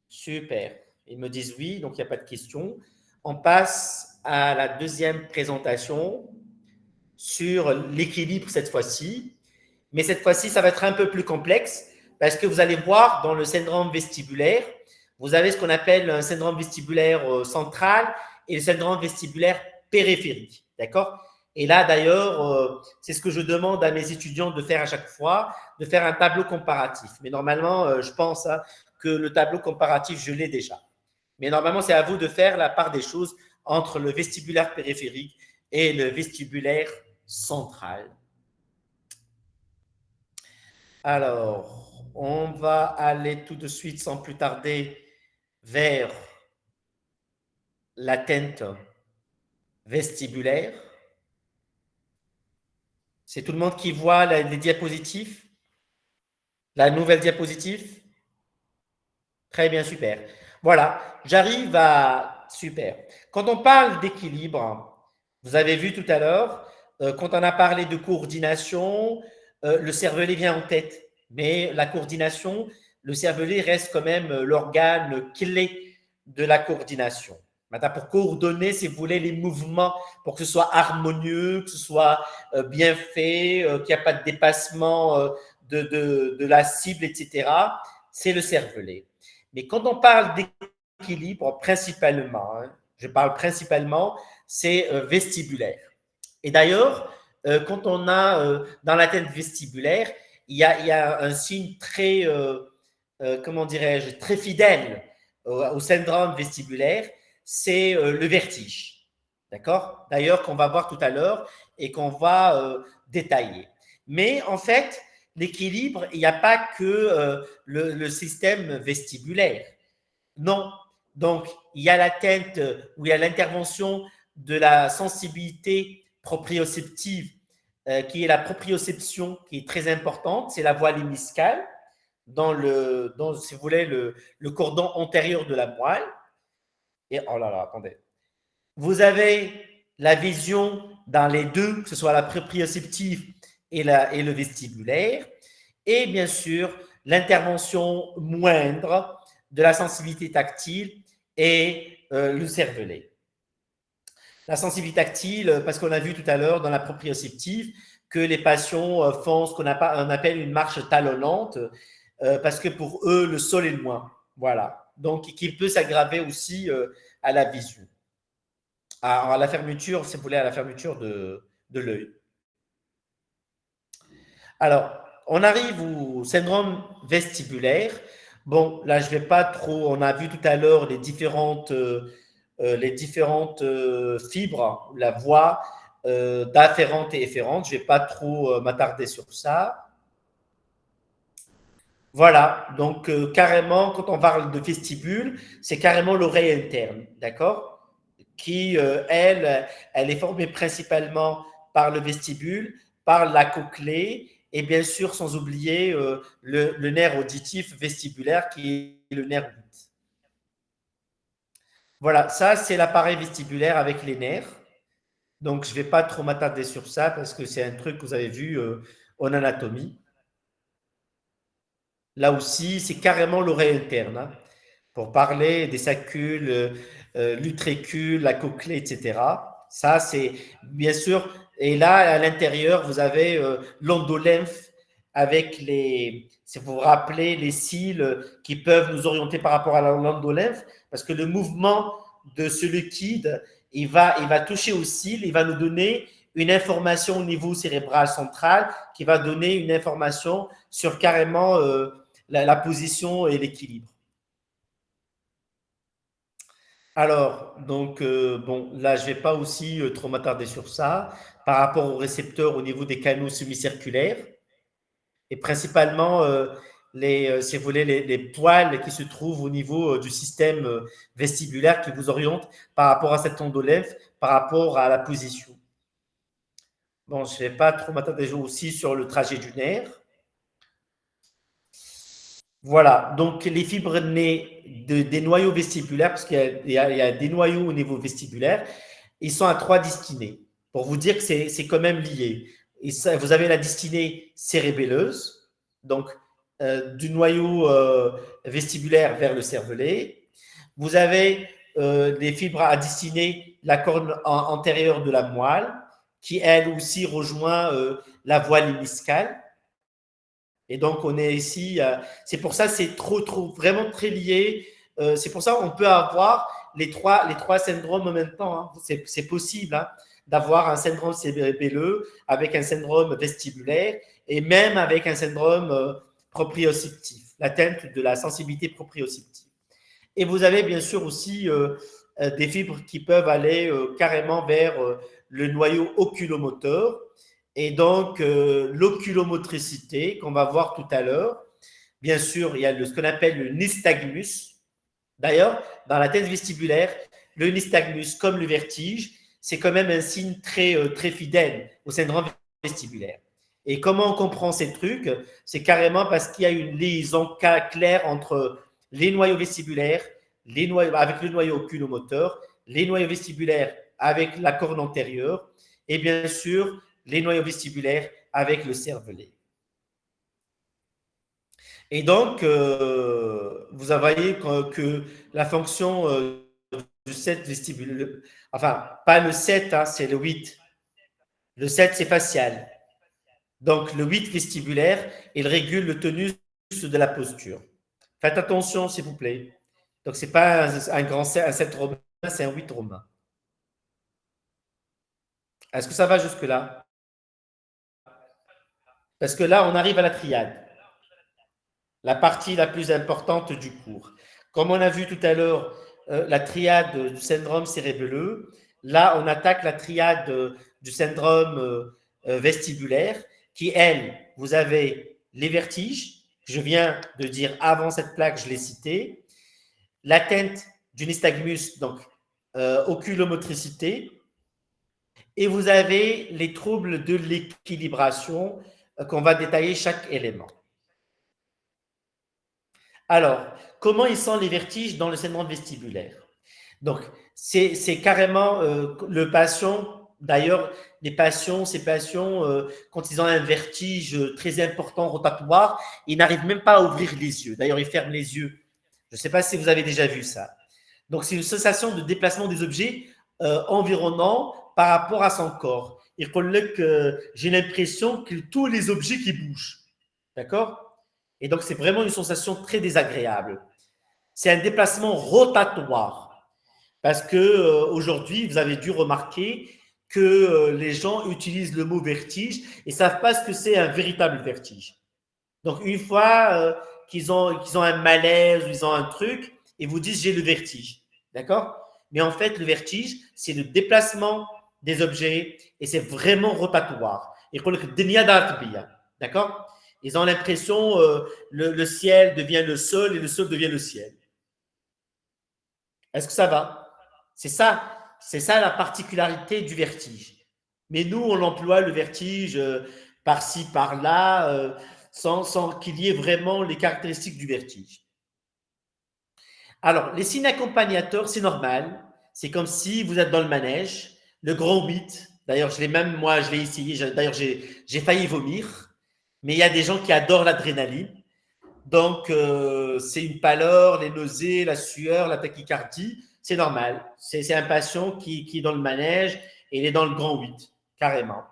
S1: Super. Ils me disent oui, donc il n'y a pas de question. On passe à la deuxième présentation sur l'équilibre cette fois-ci. Mais cette fois-ci, ça va être un peu plus complexe parce que vous allez voir dans le syndrome vestibulaire, vous avez ce qu'on appelle un syndrome vestibulaire central et le syndrome vestibulaire périphérique. D'accord? Et là, d'ailleurs, c'est ce que je demande à mes étudiants de faire à chaque fois, de faire un tableau comparatif. Mais normalement, je pense que le tableau comparatif, je l'ai déjà. Mais normalement, c'est à vous de faire la part des choses entre le vestibulaire périphérique et le vestibulaire central. Alors, on va aller tout de suite, sans plus tarder, vers l'atteinte vestibulaire. C'est tout le monde qui voit les diapositives? La nouvelle diapositive? Très bien, super. Voilà, j'arrive à… Super. Quand on parle d'équilibre, vous avez vu tout à l'heure, quand on a parlé de coordination, le cervelet vient en tête. Mais la coordination, le cervelet reste quand même l'organe clé de la coordination. Maintenant, pour coordonner, si vous voulez, les mouvements, pour que ce soit harmonieux, que ce soit bien fait, qu'il n'y a pas de dépassement de la cible, etc., c'est le cervelet. Mais quand on parle d'équilibre, principalement, je parle principalement, c'est vestibulaire. Et d'ailleurs, quand on a dans l'atteinte vestibulaire, il y a un signe très, comment dirais-je, très fidèle au syndrome vestibulaire, c'est le vertige. D'accord? D'ailleurs, qu'on va voir tout à l'heure et qu'on va détailler. Mais en fait, l'équilibre, il n'y a pas que le système vestibulaire. Non. Donc, il y a l'atteinte ou il y a l'intervention de la sensibilité proprioceptive, qui est la proprioception, qui est très importante. C'est la voie hémiscale dans si vous voulez, le cordon antérieur de la moelle. Et oh là là, attendez. Vous avez la vision dans les deux, que ce soit la proprioceptive et le vestibulaire, et bien sûr l'intervention moindre de la sensibilité tactile et le cervelet. La sensibilité tactile, parce qu'on a vu tout à l'heure dans la proprioceptive que les patients font ce qu'on appelle une marche talonnante, parce que pour eux, le sol est loin. Voilà. Donc, qui peut s'aggraver aussi à la vision, à la fermeture, si vous voulez, à la fermeture de l'œil. Alors, on arrive au syndrome vestibulaire. Bon, là, je ne vais pas trop. On a vu tout à l'heure les différentes fibres, la voie d'afférente et efférente. Je ne vais pas trop m'attarder sur ça. Voilà, donc carrément, quand on parle de vestibule, c'est carrément l'oreille interne, d'accord? Qui, elle est formée principalement par le vestibule, par la cochlée, et bien sûr, sans oublier le nerf auditif vestibulaire qui est le nerf 8. Voilà, ça, c'est l'appareil vestibulaire avec les nerfs. Donc, je ne vais pas trop m'attarder sur ça parce que c'est un truc que vous avez vu en anatomie. Là aussi, c'est carrément l'oreille interne, hein, pour parler des saccules, l'utrécule, la cochlée, etc. Ça, c'est bien sûr. Et là, à l'intérieur, vous avez l'endolymphe avec si vous vous rappelez, les cils qui peuvent nous orienter par rapport à l'endolymphe, parce que le mouvement de ce liquide, il va toucher aux cils, il va nous donner une information au niveau cérébral central qui va donner une information sur carrément la position et l'équilibre. Alors, donc, bon, là, je ne vais pas aussi trop m'attarder sur ça par rapport aux récepteurs au niveau des canaux semi-circulaires et principalement si vous voulez, les poils qui se trouvent au niveau du système vestibulaire qui vous oriente par rapport à cette endolymphe, par rapport à la position. Bon, je ne vais pas trop m'attarder aussi sur le trajet du nerf. Voilà, donc les fibres nées des noyaux vestibulaires, parce qu'il y a des noyaux au niveau vestibulaire, ils sont à 3 destinées, pour vous dire que c'est quand même lié. Et ça, vous avez la destinée cérébelleuse, donc du noyau vestibulaire vers le cervelet. Vous avez des fibres à destinée la corne antérieure de la moelle, qui elle aussi rejoint la voie hémiscale. Et donc, on est ici. C'est pour ça, c'est vraiment très lié. C'est pour ça qu'on peut avoir les trois syndromes en même temps, hein. C'est possible, hein, d'avoir un syndrome cérébelleux avec un syndrome vestibulaire et même avec un syndrome proprioceptif, l'atteinte de la sensibilité proprioceptive. Et vous avez bien sûr aussi des fibres qui peuvent aller carrément vers le noyau oculomoteur. Et donc, l'oculomotricité qu'on va voir tout à l'heure. Bien sûr, il y a ce qu'on appelle le nystagmus. D'ailleurs, dans la thèse vestibulaire, le nystagmus, comme le vertige, c'est quand même un signe très fidèle au syndrome vestibulaire. Et comment on comprend ces trucs? C'est carrément parce qu'il y a une liaison claire entre les noyaux vestibulaires, avec le noyau oculomoteur, les noyaux vestibulaires avec la corne antérieure, et bien sûr, les noyaux vestibulaires avec le cervelet. Et donc, vous voyez que la fonction du 7 vestibulaire, enfin, pas le 7, hein, c'est le 8. Le 7, c'est facial. Donc, le 8 vestibulaire, il régule le tonus de la posture. Faites attention, s'il vous plaît. Donc, ce n'est pas un 7 romain, c'est un 8 romain. Est-ce que ça va jusque-là? Parce que là, on arrive à la triade, la partie la plus importante du cours. Comme on a vu tout à l'heure, la triade du syndrome cérébelleux, là, on attaque la triade du syndrome vestibulaire, qui, elle, vous avez les vertiges, que je viens de dire avant cette plaque, je l'ai cité, l'atteinte du nystagmus, donc oculomotricité, et vous avez les troubles de l'équilibration qu'on va détailler chaque élément. Alors, comment ils sont les vertiges dans le syndrome vestibulaire? Donc, c'est carrément le patient. D'ailleurs, ces patients, quand ils ont un vertige très important rotatoire, ils n'arrivent même pas à ouvrir les yeux. D'ailleurs, ils ferment les yeux. Je ne sais pas si vous avez déjà vu ça. Donc, c'est une sensation de déplacement des objets environnants par rapport à son corps. Et j'ai l'impression que tous les objets qui bougent. D'accord? Et donc, c'est vraiment une sensation très désagréable. C'est un déplacement rotatoire. Parce que aujourd'hui, vous avez dû remarquer que les gens utilisent le mot vertige et ne savent pas ce que c'est un véritable vertige. Donc, une fois qu'ils ont un malaise ou ils ont un truc, ils vous disent j'ai le vertige. D'accord? Mais en fait, le vertige, c'est le déplacement des objets et c'est vraiment rotatoire. D'accord? Ils ont l'impression le ciel devient le sol et le sol devient le ciel. Est-ce que ça va? C'est ça la particularité du vertige. Mais nous, on emploie le vertige par-ci, par-là, sans qu'il y ait vraiment les caractéristiques du vertige. Alors, les signes accompagnateurs, c'est normal. C'est comme si vous êtes dans le manège, le grand 8. D'ailleurs, moi, je l'ai essayé. D'ailleurs, j'ai failli vomir. Mais il y a des gens qui adorent l'adrénaline. Donc, c'est une pâleur, les nausées, la sueur, la tachycardie. C'est normal. C'est un patient qui est dans le manège et il est dans le grand 8, carrément.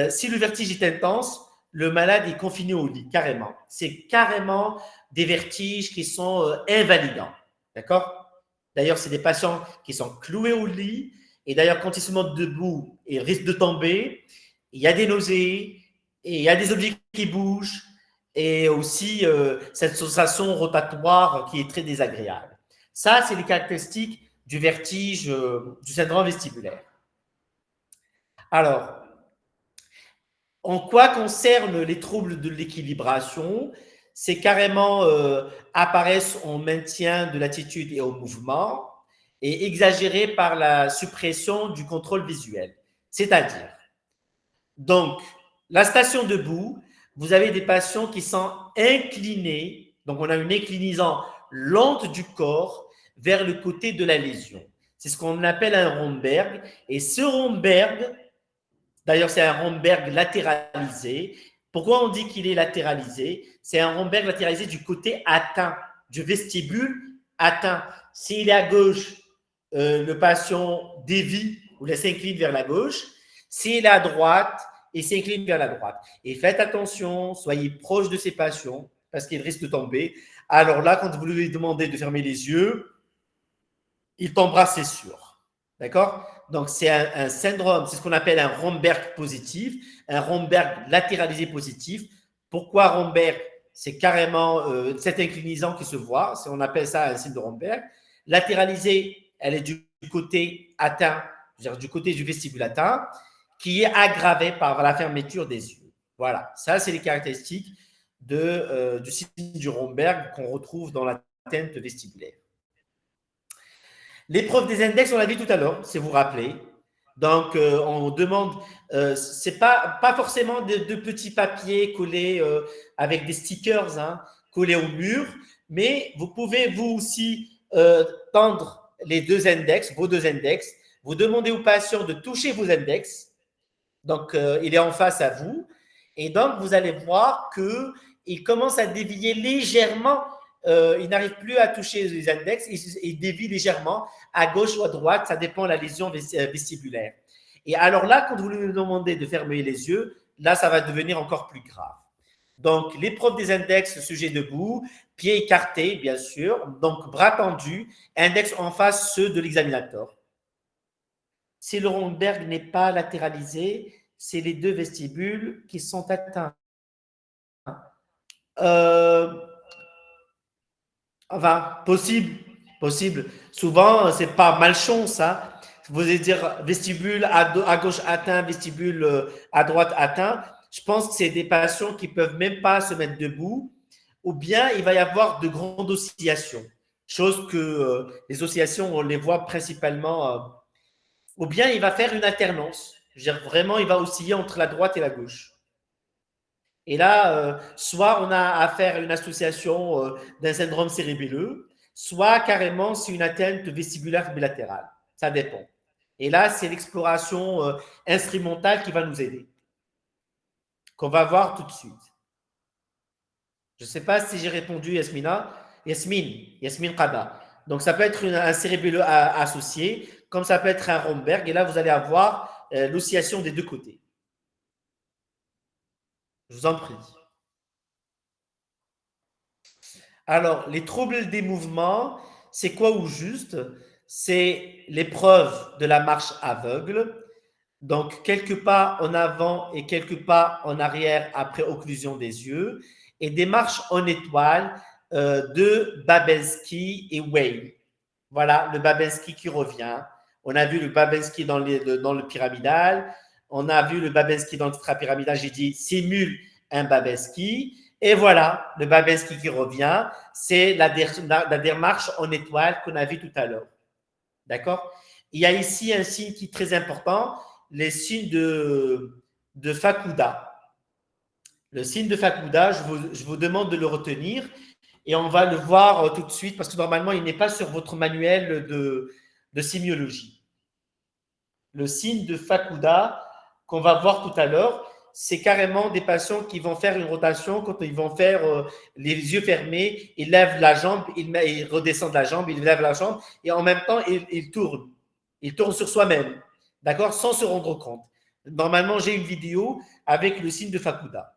S1: Si le vertige est intense, le malade est confiné au lit, carrément. C'est carrément des vertiges qui sont invalidants. D'accord? D'ailleurs, c'est des patients qui sont cloués au lit. Et d'ailleurs, quand ils se mettent debout, ils risquent de tomber. Il y a des nausées, et il y a des objets qui bougent, et aussi cette sensation rotatoire qui est très désagréable. Ça, c'est les caractéristiques du vertige, du syndrome vestibulaire. Alors, en quoi concerne les troubles de l'équilibration, c'est carrément apparaissent en maintien de l'attitude et au mouvement et exagérés par la suppression du contrôle visuel. C'est-à-dire, donc, la station debout, vous avez des patients qui sont inclinés, donc on a une inclinaison lente du corps vers le côté de la lésion. C'est ce qu'on appelle un Romberg. Et ce Romberg, d'ailleurs, c'est un Romberg latéralisé. Pourquoi on dit qu'il est latéralisé? C'est un Romberg latéralisé du côté atteint, du vestibule atteint. S'il est à gauche, le patient dévie ou s'incline vers la gauche. S'il est à droite, il s'incline vers la droite. Et faites attention, soyez proche de ces patients parce qu'ils risquent de tomber. Alors là, quand vous lui demandez de fermer les yeux, il tombera, c'est sûr. D'accord? Donc, c'est un syndrome, c'est ce qu'on appelle un Romberg positif, un Romberg latéralisé positif. Pourquoi Romberg? C'est carrément cette inclinaison qui se voit. On appelle ça un signe de Romberg. Latéralisé, elle est du côté atteint, c'est-à-dire du côté du vestibule atteint, qui est aggravé par la fermeture des yeux. Voilà, ça, c'est les caractéristiques du signe du Romberg qu'on retrouve dans l'atteinte vestibulaire. L'épreuve des index, on l'a vu tout à l'heure, si vous vous rappelez. Donc, on demande, c'est pas forcément de petits papiers collés avec des stickers collés au mur, mais vous pouvez vous aussi tendre les deux index, vos deux index. Vous demandez au patient de toucher vos index. Donc, il est en face à vous. Et donc, vous allez voir qu'il commence à dévier légèrement. Il n'arrive plus à toucher les index. Il dévie légèrement à gauche ou à droite. Ça dépend de la lésion vestibulaire. Et alors là, quand vous lui demandez de fermer les yeux, là, ça va devenir encore plus grave. Donc, l'épreuve des index, sujet debout, pieds écartés, bien sûr. Donc, bras tendus, index en face, ceux de l'examinateur. Si le Romberg n'est pas latéralisé, c'est les deux vestibules qui sont atteints. Enfin, possible. Souvent, c'est pas malchance. Vous allez dire vestibule à gauche atteint, vestibule à droite atteint. Je pense que c'est des patients qui peuvent même pas se mettre debout, ou bien il va y avoir de grandes oscillations. Chose que les oscillations, on les voit principalement. Ou bien il va faire une alternance. Je veux dire, vraiment, il va osciller entre la droite et la gauche. Et là, soit on a à faire une association d'un syndrome cérébelleux, soit carrément c'est une atteinte vestibulaire bilatérale. Ça dépend. Et là, c'est l'exploration instrumentale qui va nous aider, qu'on va voir tout de suite. Je ne sais pas si j'ai répondu, Yasmina. Yasmine Qada. Donc, ça peut être un cérébelleux associé, comme ça peut être un Romberg. Et là, vous allez avoir l'oscillation des deux côtés. Je vous en prie. Alors, les troubles des mouvements, c'est quoi au juste? C'est l'épreuve de la marche aveugle. Donc, quelques pas en avant et quelques pas en arrière après occlusion des yeux. Et des marches en étoile de Babinski et Weil. Voilà, le Babinski qui revient. On a vu le Babinski dans le pyramidal. On a vu le Babinski dans l'extra-pyramidal. J'ai dit simule un Babinski. Et voilà, le Babinski qui revient. C'est la démarche en étoile qu'on a vu tout à l'heure. D'accord? Il y a ici un signe qui est très important, les signes de Fakuda. Le signe de Fakuda, je vous demande de le retenir et on va le voir tout de suite parce que normalement, il n'est pas sur votre manuel de sémiologie. Le signe de Fakuda qu'on va voir tout à l'heure, c'est carrément des patients qui vont faire une rotation quand ils vont faire les yeux fermés, ils lèvent la jambe, ils redescendent la jambe, ils lèvent la jambe et en même temps, ils tournent. Ils tournent sur soi-même, d'accord, sans se rendre compte. Normalement, j'ai une vidéo avec le signe de Fakuda.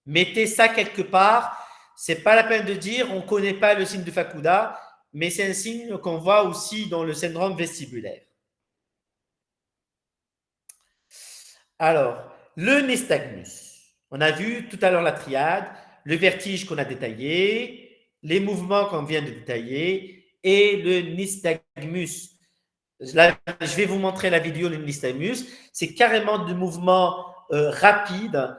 S1: Mettez ça quelque part. C'est pas la peine de dire on ne connaît pas le signe de Fakuda, mais c'est un signe qu'on voit aussi dans le syndrome vestibulaire. Alors, le nystagmus. On a vu tout à l'heure la triade, le vertige qu'on a détaillé, les mouvements qu'on vient de détailler et le nystagmus. Là, je vais vous montrer la vidéo du nystagmus. C'est carrément des mouvements rapides,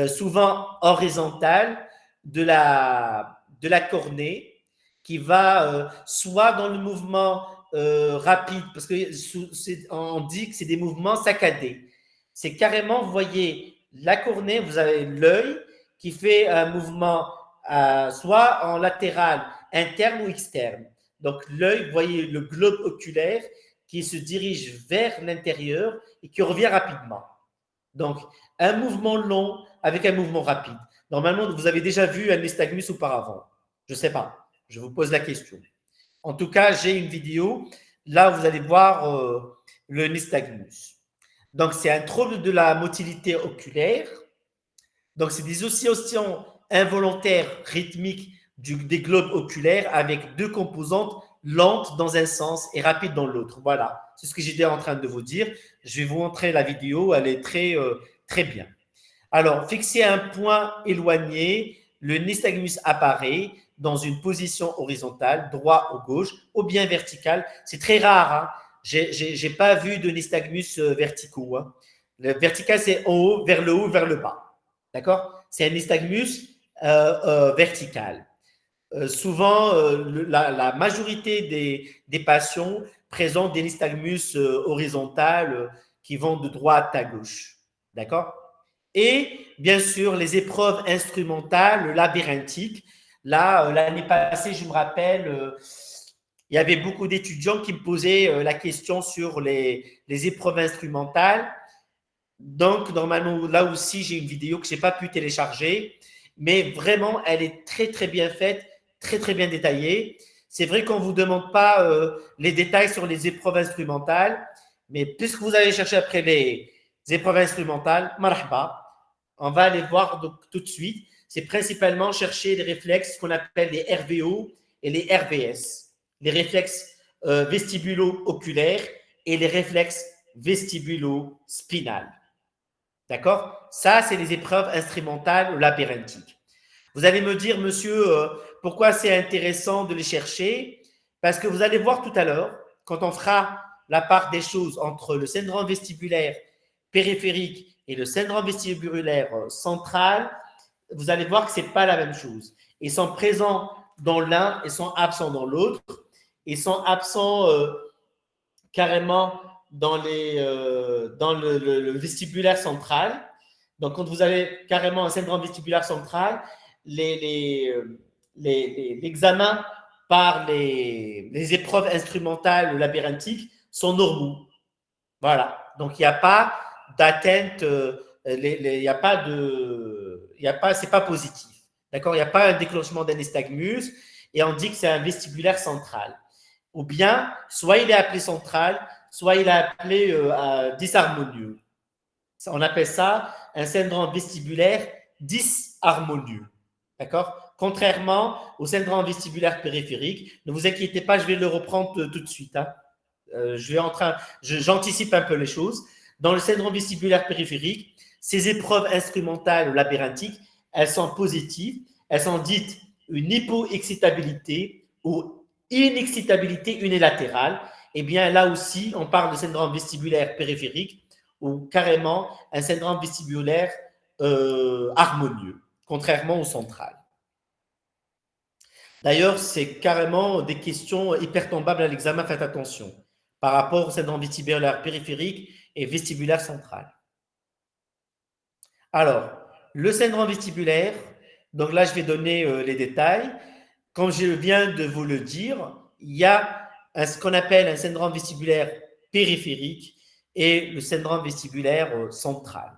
S1: souvent horizontal de la cornée qui va soit dans le mouvement rapide, parce qu'on dit que c'est des mouvements saccadés. C'est carrément, vous voyez, la cornée, vous avez l'œil qui fait un mouvement soit en latéral, interne ou externe. Donc l'œil, vous voyez le globe oculaire qui se dirige vers l'intérieur et qui revient rapidement. Donc, un mouvement long avec un mouvement rapide. Normalement, vous avez déjà vu un nystagmus auparavant. Je ne sais pas. Je vous pose la question. En tout cas, j'ai une vidéo. Là, vous allez voir le nystagmus. Donc, c'est un trouble de la motilité oculaire. Donc, c'est des oscillations involontaires rythmiques des globes oculaires avec deux composantes lentes dans un sens et rapides dans l'autre. Voilà, c'est ce que j'étais en train de vous dire. Je vais vous montrer la vidéo, elle est très bien. Alors, fixé à un point éloigné, le nystagmus apparaît dans une position horizontale, droit ou gauche, ou bien verticale. C'est très rare, hein. J'ai pas vu de nystagmus verticaux. Hein. Le vertical, c'est en haut, vers le bas. D'accord? C'est un nystagmus vertical. Souvent, la majorité des patients présentent des nystagmus horizontales qui vont de droite à gauche. D'accord? Et bien sûr, les épreuves instrumentales, labyrinthiques. Là, l'année passée, je me rappelle, il y avait beaucoup d'étudiants qui me posaient la question sur les épreuves instrumentales. Donc, normalement, là aussi, j'ai une vidéo que je n'ai pas pu télécharger, mais vraiment, elle est très, très bien faite, très, très bien détaillée. C'est vrai qu'on ne vous demande pas les détails sur les épreuves instrumentales, mais puisque vous allez chercher après les épreuves instrumentales, marhaba, on va aller voir donc, tout de suite. C'est principalement chercher les réflexes qu'on appelle les RVO et les RVS, les réflexes vestibulo-oculaires et les réflexes vestibulo-spinales. D'accord? Ça, c'est les épreuves instrumentales labyrinthiques. Vous allez me dire, monsieur, pourquoi c'est intéressant de les chercher? Parce que vous allez voir tout à l'heure, quand on fera la part des choses entre le syndrome vestibulaire périphérique et le syndrome vestibulaire central, vous allez voir que ce n'est pas la même chose. Ils sont présents dans l'un et sont absents dans l'autre. Ils sont absents carrément dans le vestibulaire central. Donc, quand vous avez carrément un syndrome vestibulaire central, l'examen par les épreuves instrumentales ou labyrinthiques sont normaux. Voilà. Donc, il n'y a pas d'atteinte, il n'y a pas de. Il y a pas, c'est pas positif. D'accord. Il n'y a pas un déclenchement d'un nystagmus et on dit que c'est un vestibulaire central. Ou bien, soit il est appelé central, soit il est appelé disharmonieux. On appelle ça un syndrome vestibulaire disharmonieux. D'accord. Contrairement au syndrome vestibulaire périphérique, ne vous inquiétez pas, je vais le reprendre tout de suite. Hein. J'anticipe un peu les choses. Dans le syndrome vestibulaire périphérique, ces épreuves instrumentales ou labyrinthiques, elles sont positives, elles sont dites une hypoexcitabilité ou inexcitabilité unilatérale. Et bien là aussi, on parle de syndrome vestibulaire périphérique ou carrément un syndrome vestibulaire harmonieux, contrairement au central. D'ailleurs, c'est carrément des questions hyper tombables à l'examen, faites attention, par rapport au syndrome vestibulaire périphérique et vestibulaire central. Alors, le syndrome vestibulaire, donc là, je vais donner les détails. Comme je viens de vous le dire, il y a ce qu'on appelle un syndrome vestibulaire périphérique et le syndrome vestibulaire central.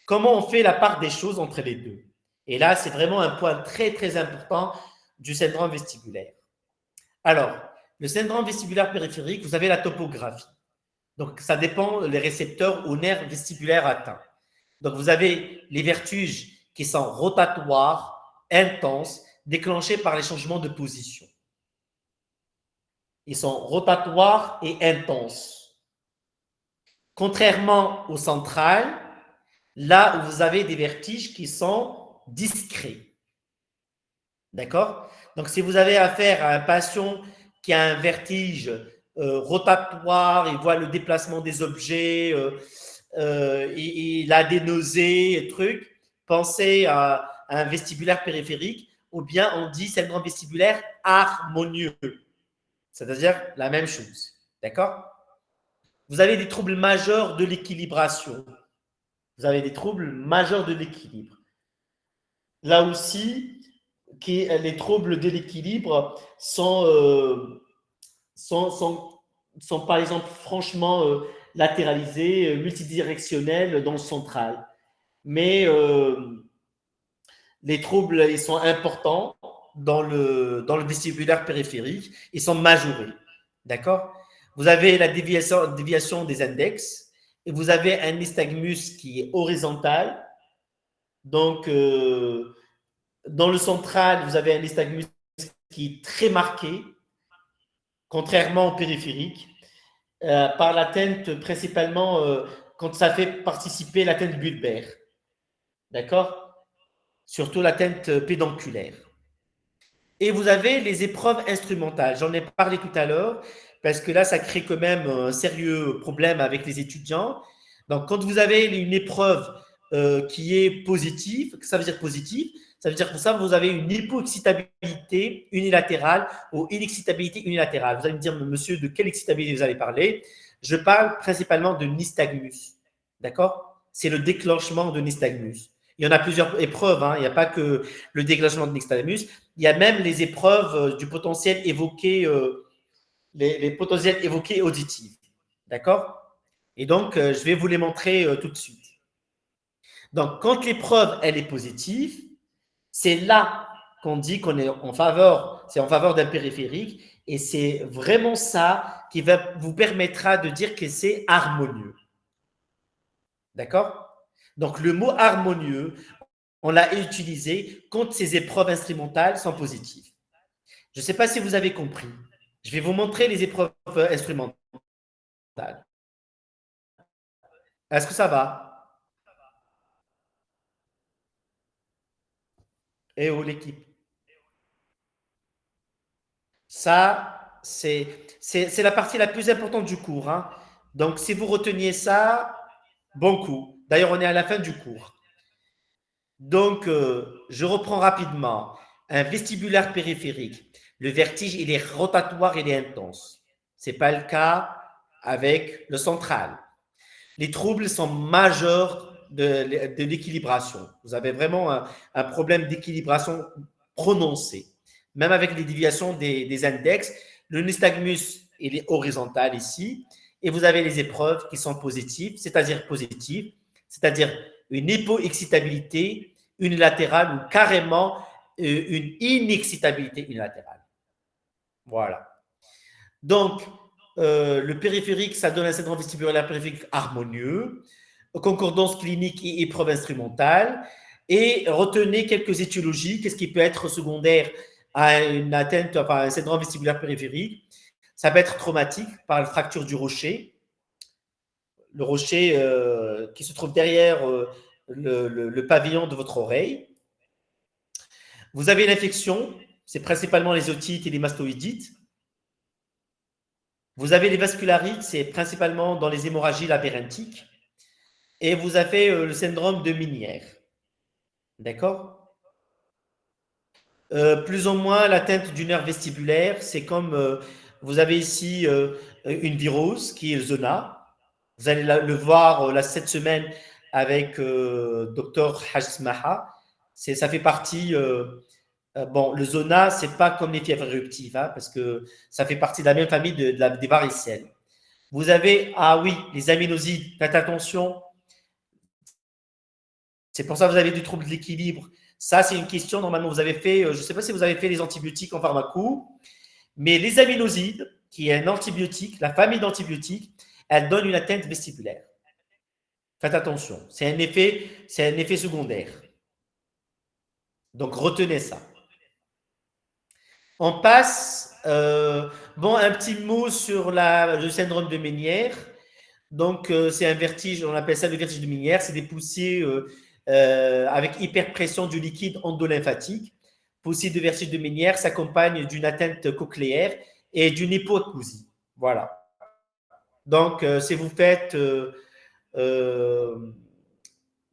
S1: Comment on fait la part des choses entre les deux? Et là, c'est vraiment un point très, très important du syndrome vestibulaire. Alors, le syndrome vestibulaire périphérique, vous avez la topographie. Donc, ça dépend des récepteurs ou nerfs vestibulaires atteints. Donc, vous avez les vertiges qui sont rotatoires, intenses, déclenchés par les changements de position. Ils sont rotatoires et intenses. Contrairement au central, là où vous avez des vertiges qui sont discrets. D'accord? Donc, si vous avez affaire à un patient qui a un vertige rotatoire, il voit le déplacement des objets, il a des nausées et trucs, pensez à un vestibulaire périphérique, ou bien on dit syndrome vestibulaire harmonieux, c'est-à-dire la même chose. D'accord? Vous avez des troubles majeurs de l'équilibration. Vous avez des troubles majeurs de l'équilibre. Là aussi, les troubles de l'équilibre sont par exemple franchement latéralisés, multidirectionnels dans le central. Mais les troubles, ils sont importants dans le vestibulaire périphérique, ils sont majorés. D'accord? Vous avez la déviation des index et vous avez un nystagmus qui est horizontal. Donc, dans le central, vous avez un nystagmus qui est très marqué, contrairement au périphérique, par l'atteinte principalement quand ça fait participer l'atteinte bulbaire. D'accord? Surtout l'atteinte pédonculaire. Et vous avez les épreuves instrumentales. J'en ai parlé tout à l'heure, parce que là, ça crée quand même un sérieux problème avec les étudiants. Donc, quand vous avez une épreuve qui est positive, ça veut dire positive, ça veut dire que ça, vous avez une hypoexcitabilité unilatérale ou inexcitabilité unilatérale. Vous allez me dire, monsieur, de quelle excitabilité vous allez parler? Je parle principalement de nystagmus. D'accord? C'est le déclenchement de nystagmus. Il y en a plusieurs épreuves, hein. Il n'y a pas que le déclenchement de nystagmus. Il y a même les épreuves du potentiel évoqué, les potentiels évoqués auditifs. D'accord? Et donc, je vais vous les montrer tout de suite. Donc, quand l'épreuve, elle est positive, c'est là qu'on dit qu'on est en faveur, c'est en faveur d'un périphérique, et c'est vraiment ça qui vous permettra de dire que c'est harmonieux. D'accord? Donc, le mot harmonieux, on l'a utilisé quand ces épreuves instrumentales sont positives. Je ne sais pas si vous avez compris. Je vais vous montrer les épreuves instrumentales. Est-ce que ça va? Eh oh, l'équipe. Ça, c'est la partie la plus importante du cours. Hein. Donc, si vous reteniez ça, bon coup. D'ailleurs, on est à la fin du cours. Donc, je reprends rapidement. Un vestibulaire périphérique. Le vertige, il est rotatoire, il est intense. Ce n'est pas le cas avec le central. Les troubles sont majeurs de l'équilibration. Vous avez vraiment un problème d'équilibration prononcé. même avec les déviations des index. Le nystagmus, il est horizontal ici, et vous avez les épreuves qui sont positives, c'est-à-dire une hypoexcitabilité unilatérale ou carrément une inexcitabilité unilatérale. Voilà. Donc, le périphérique, ça donne un syndrome vestibulaire périphérique harmonieux, concordance clinique et épreuve instrumentale. Et retenez quelques étiologies. Qu'est-ce qui peut être secondaire à une atteinte, enfin, un syndrome vestibulaire périphérique? Ça peut être traumatique par la fracture du rocher. Le rocher qui se trouve derrière le pavillon de votre oreille. Vous avez l'infection, c'est principalement les otites et les mastoïdites. Vous avez les vascularites, c'est principalement dans les hémorragies labyrinthiques. Et vous avez le syndrome de Minière. D'accord? Plus ou moins l'atteinte du nerf vestibulaire, c'est comme vous avez ici une virose qui est le zona. Vous allez le voir cette semaine avec Dr Hajsmaha. Ça fait partie. Bon, le zona, c'est pas comme les fièvres éruptives, hein, parce que ça fait partie de la même famille des varicelles. Vous avez, ah oui, les aminosides. Faites attention. C'est pour ça que vous avez du trouble de l'équilibre. Ça, c'est une question, normalement, vous avez fait, je ne sais pas si vous avez fait les antibiotiques en pharmaco, mais les aminosides, qui est un antibiotique, la famille d'antibiotiques, elle donne une atteinte vestibulaire. Faites attention, c'est un effet secondaire. Donc, retenez ça. On passe, un petit mot sur le syndrome de Ménière. Donc, c'est un vertige, on appelle ça le vertige de Ménière, c'est des poussées avec hyperpression du liquide endolymphatique. Poussée de vertige de Ménière s'accompagne d'une atteinte cochléaire et d'une hypoacousie. Voilà. Donc, si vous faites un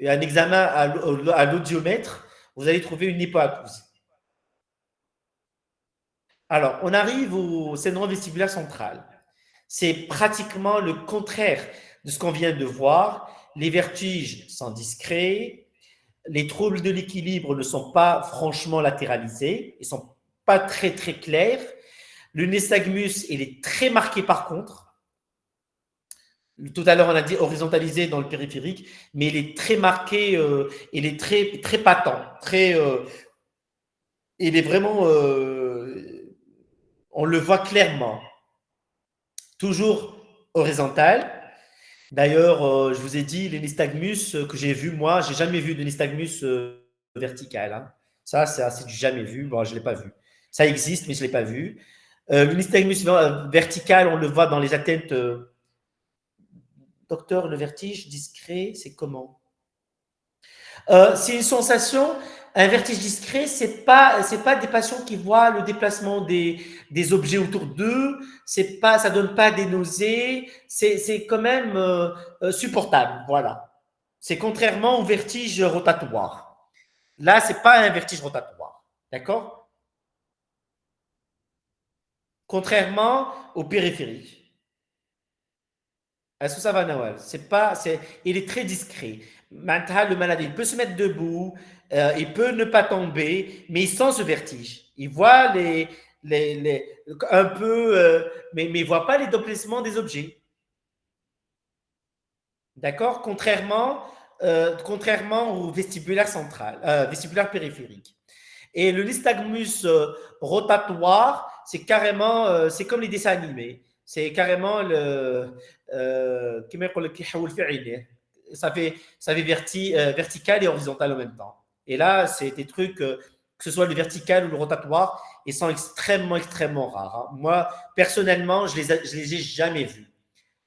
S1: examen à l'audiomètre, vous allez trouver une hypoacousie. Alors, on arrive au syndrome vestibulaire central. C'est pratiquement le contraire de ce qu'on vient de voir. Les vertiges sont discrets. Les troubles de l'équilibre ne sont pas franchement latéralisés. Ils ne sont pas très, très clairs. Le nystagmus, il est très marqué par contre. Tout à l'heure, on a dit horizontalisé dans le périphérique, mais il est très marqué, il est très, très patent. Il est vraiment, on le voit clairement. Toujours horizontal. D'ailleurs, je vous ai dit, les nystagmus que j'ai vu, moi, j'ai jamais vu de nystagmus vertical. Hein. Ça, c'est du jamais vu. Bon, je ne l'ai pas vu. Ça existe, mais je ne l'ai pas vu. Le nystagmus vertical, on le voit dans les atteintes. Docteur, le vertige discret, c'est comment? C'est une sensation. Un vertige discret, c'est pas des patients qui voient le déplacement des objets autour d'eux. Ça donne pas des nausées. C'est quand même supportable. Voilà. C'est contrairement au vertige rotatoire. Là, c'est pas un vertige rotatoire. D'accord? Contrairement au périphérique. Est-ce que ça va, Nawal? Il est très discret. Maintenant, le malade, il peut se mettre debout, il peut ne pas tomber, mais il sent ce vertige. Il voit un peu, mais il ne voit pas les déplacements des objets. D'accord? Contrairement au vestibulaire central, vestibulaire périphérique. Et le nystagmus rotatoire, c'est carrément, c'est comme les dessins animés. C'est carrément ça fait vertical et horizontal en même temps. Et là, c'est des trucs, que ce soit le vertical ou le rotatoire, ils sont extrêmement, extrêmement rares. Hein. Moi, personnellement, je les ai jamais vus.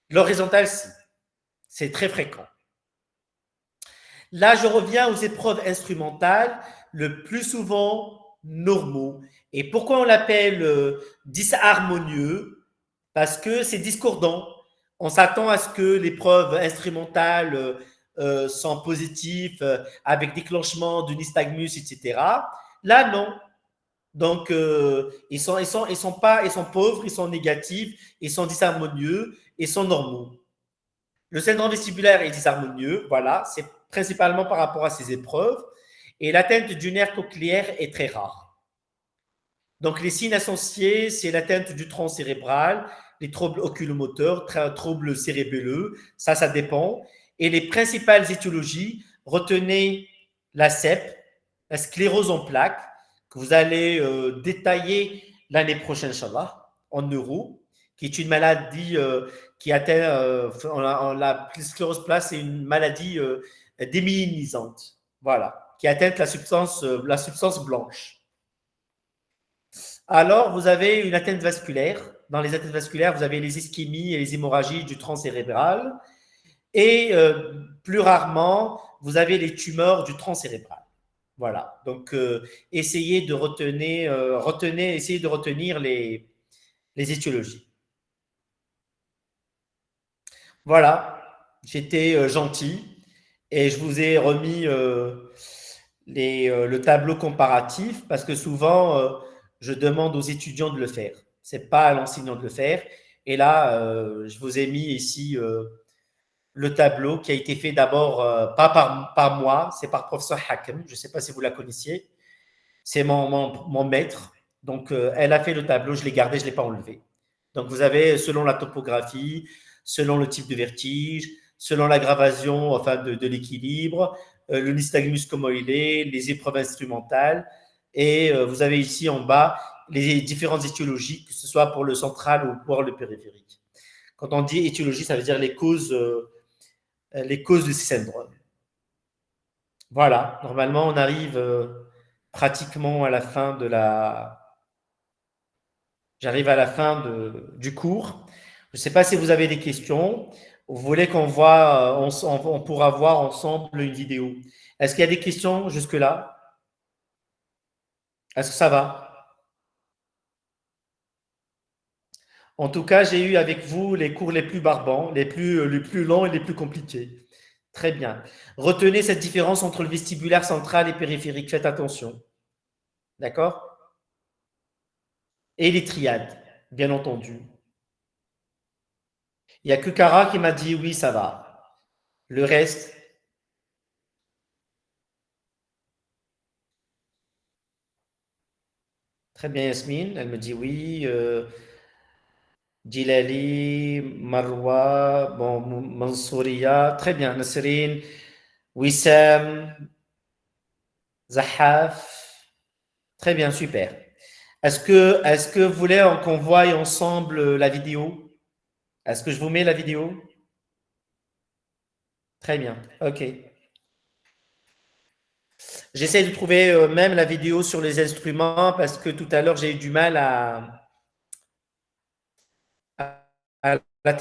S1: L'horizontal, si. C'est très fréquent. Là, je reviens aux épreuves instrumentales, le plus souvent normaux. Et pourquoi on l'appelle disharmonieux? Parce que c'est discordant. On s'attend à ce que l'épreuve instrumentale sont positives avec déclenchement du nystagmus, etc. Là, non. Donc, ils sont pauvres, ils sont négatifs, ils sont disharmonieux, ils sont normaux. Le syndrome vestibulaire est disharmonieux, voilà, c'est principalement par rapport à ces épreuves. Et l'atteinte du nerf cochléaire est très rare. Donc, les signes associés, c'est l'atteinte du tronc cérébral, les troubles oculomoteurs, troubles cérébelleux, ça dépend. Et les principales étiologies, retenez la CEP, la sclérose en plaques, que vous allez détailler l'année prochaine, Inch'Allah, en neuro, qui est une maladie qui atteint, la sclérose plaque, c'est une maladie démyélisante, voilà, qui atteint la substance blanche. Alors, vous avez une atteinte vasculaire. Dans les atteintes vasculaires, vous avez les ischémies et les hémorragies du tronc cérébral. Et plus rarement, vous avez les tumeurs du tronc cérébral. Voilà. Donc, essayez de retenir les étiologies. Voilà. J'étais gentil et je vous ai remis le tableau comparatif parce que souvent, je demande aux étudiants de le faire. Ce n'est pas à l'enseignant de le faire. Et là, je vous ai mis ici le tableau qui a été fait d'abord, pas par moi, c'est par professeur Hakem. Je ne sais pas si vous la connaissiez. C'est mon maître. Donc, elle a fait le tableau, je l'ai gardé, je ne l'ai pas enlevé. Donc, vous avez, selon la topographie, selon le type de vertige, selon l'aggravation enfin, de l'équilibre, le nystagmus comment il est, les épreuves instrumentales. Et vous avez ici en bas les différentes étiologies, que ce soit pour le central ou pour le périphérique. Quand on dit étiologie, ça veut dire les causes de ces syndromes. Voilà, normalement, on arrive pratiquement à la fin J'arrive à la fin du cours. Je ne sais pas si vous avez des questions. Vous voulez qu'on voit, on pourra voir ensemble une vidéo. Est-ce qu'il y a des questions jusque-là? Est-ce que ça va? En tout cas, j'ai eu avec vous les cours les plus barbants, les plus longs et les plus compliqués. Très bien. Retenez cette différence entre le vestibulaire central et périphérique. Faites attention. D'accord? Et les triades, bien entendu. Il n'y a que Cara qui m'a dit oui, ça va. Le reste, très bien, Yasmine. Elle me dit oui. Djilali, Marwa, bon, Mansouria. Très bien. Nasrine, Wissam, Zahaf. Très bien, super. Est-ce que vous voulez qu'on voie ensemble la vidéo? Est-ce que je vous mets la vidéo? Très bien, ok. J'essaie de trouver même la vidéo sur les instruments parce que tout à l'heure, j'ai eu du mal à la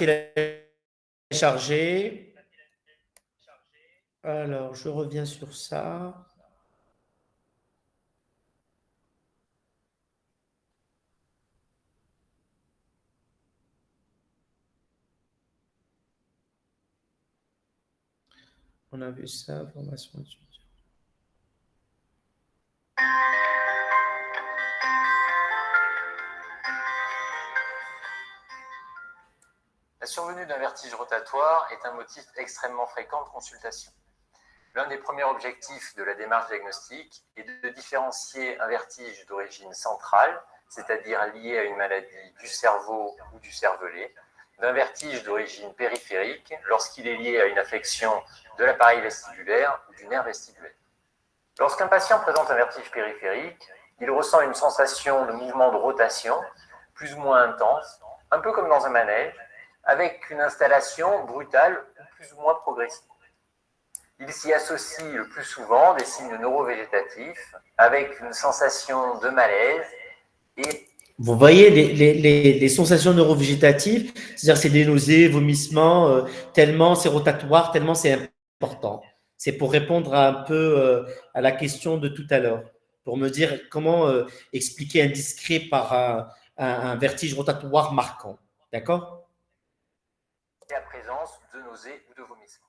S1: télécharger. Alors, je reviens sur ça. On a vu ça, formation.
S4: La survenue d'un vertige rotatoire est un motif extrêmement fréquent de consultation. L'un des premiers objectifs de la démarche diagnostique est de différencier un vertige d'origine centrale, c'est-à-dire lié à une maladie du cerveau ou du cervelet, d'un vertige d'origine périphérique lorsqu'il est lié à une affection de l'appareil vestibulaire ou du nerf vestibulaire. Lorsqu'un patient présente un vertige périphérique, il ressent une sensation de mouvement de rotation plus ou moins intense, un peu comme dans un manège, avec une installation brutale ou plus ou moins progressive. Il s'y associe le plus souvent des signes neurovégétatifs avec une sensation de malaise et...
S1: Vous voyez les sensations neurovégétatives, c'est-à-dire c'est des nausées, vomissements, tellement c'est rotatoire, tellement c'est important. C'est pour répondre un peu à la question de tout à l'heure, pour me dire comment expliquer un discret par un vertige rotatoire marquant. D'accord?
S4: Et la présence de nausées ou de vomissements.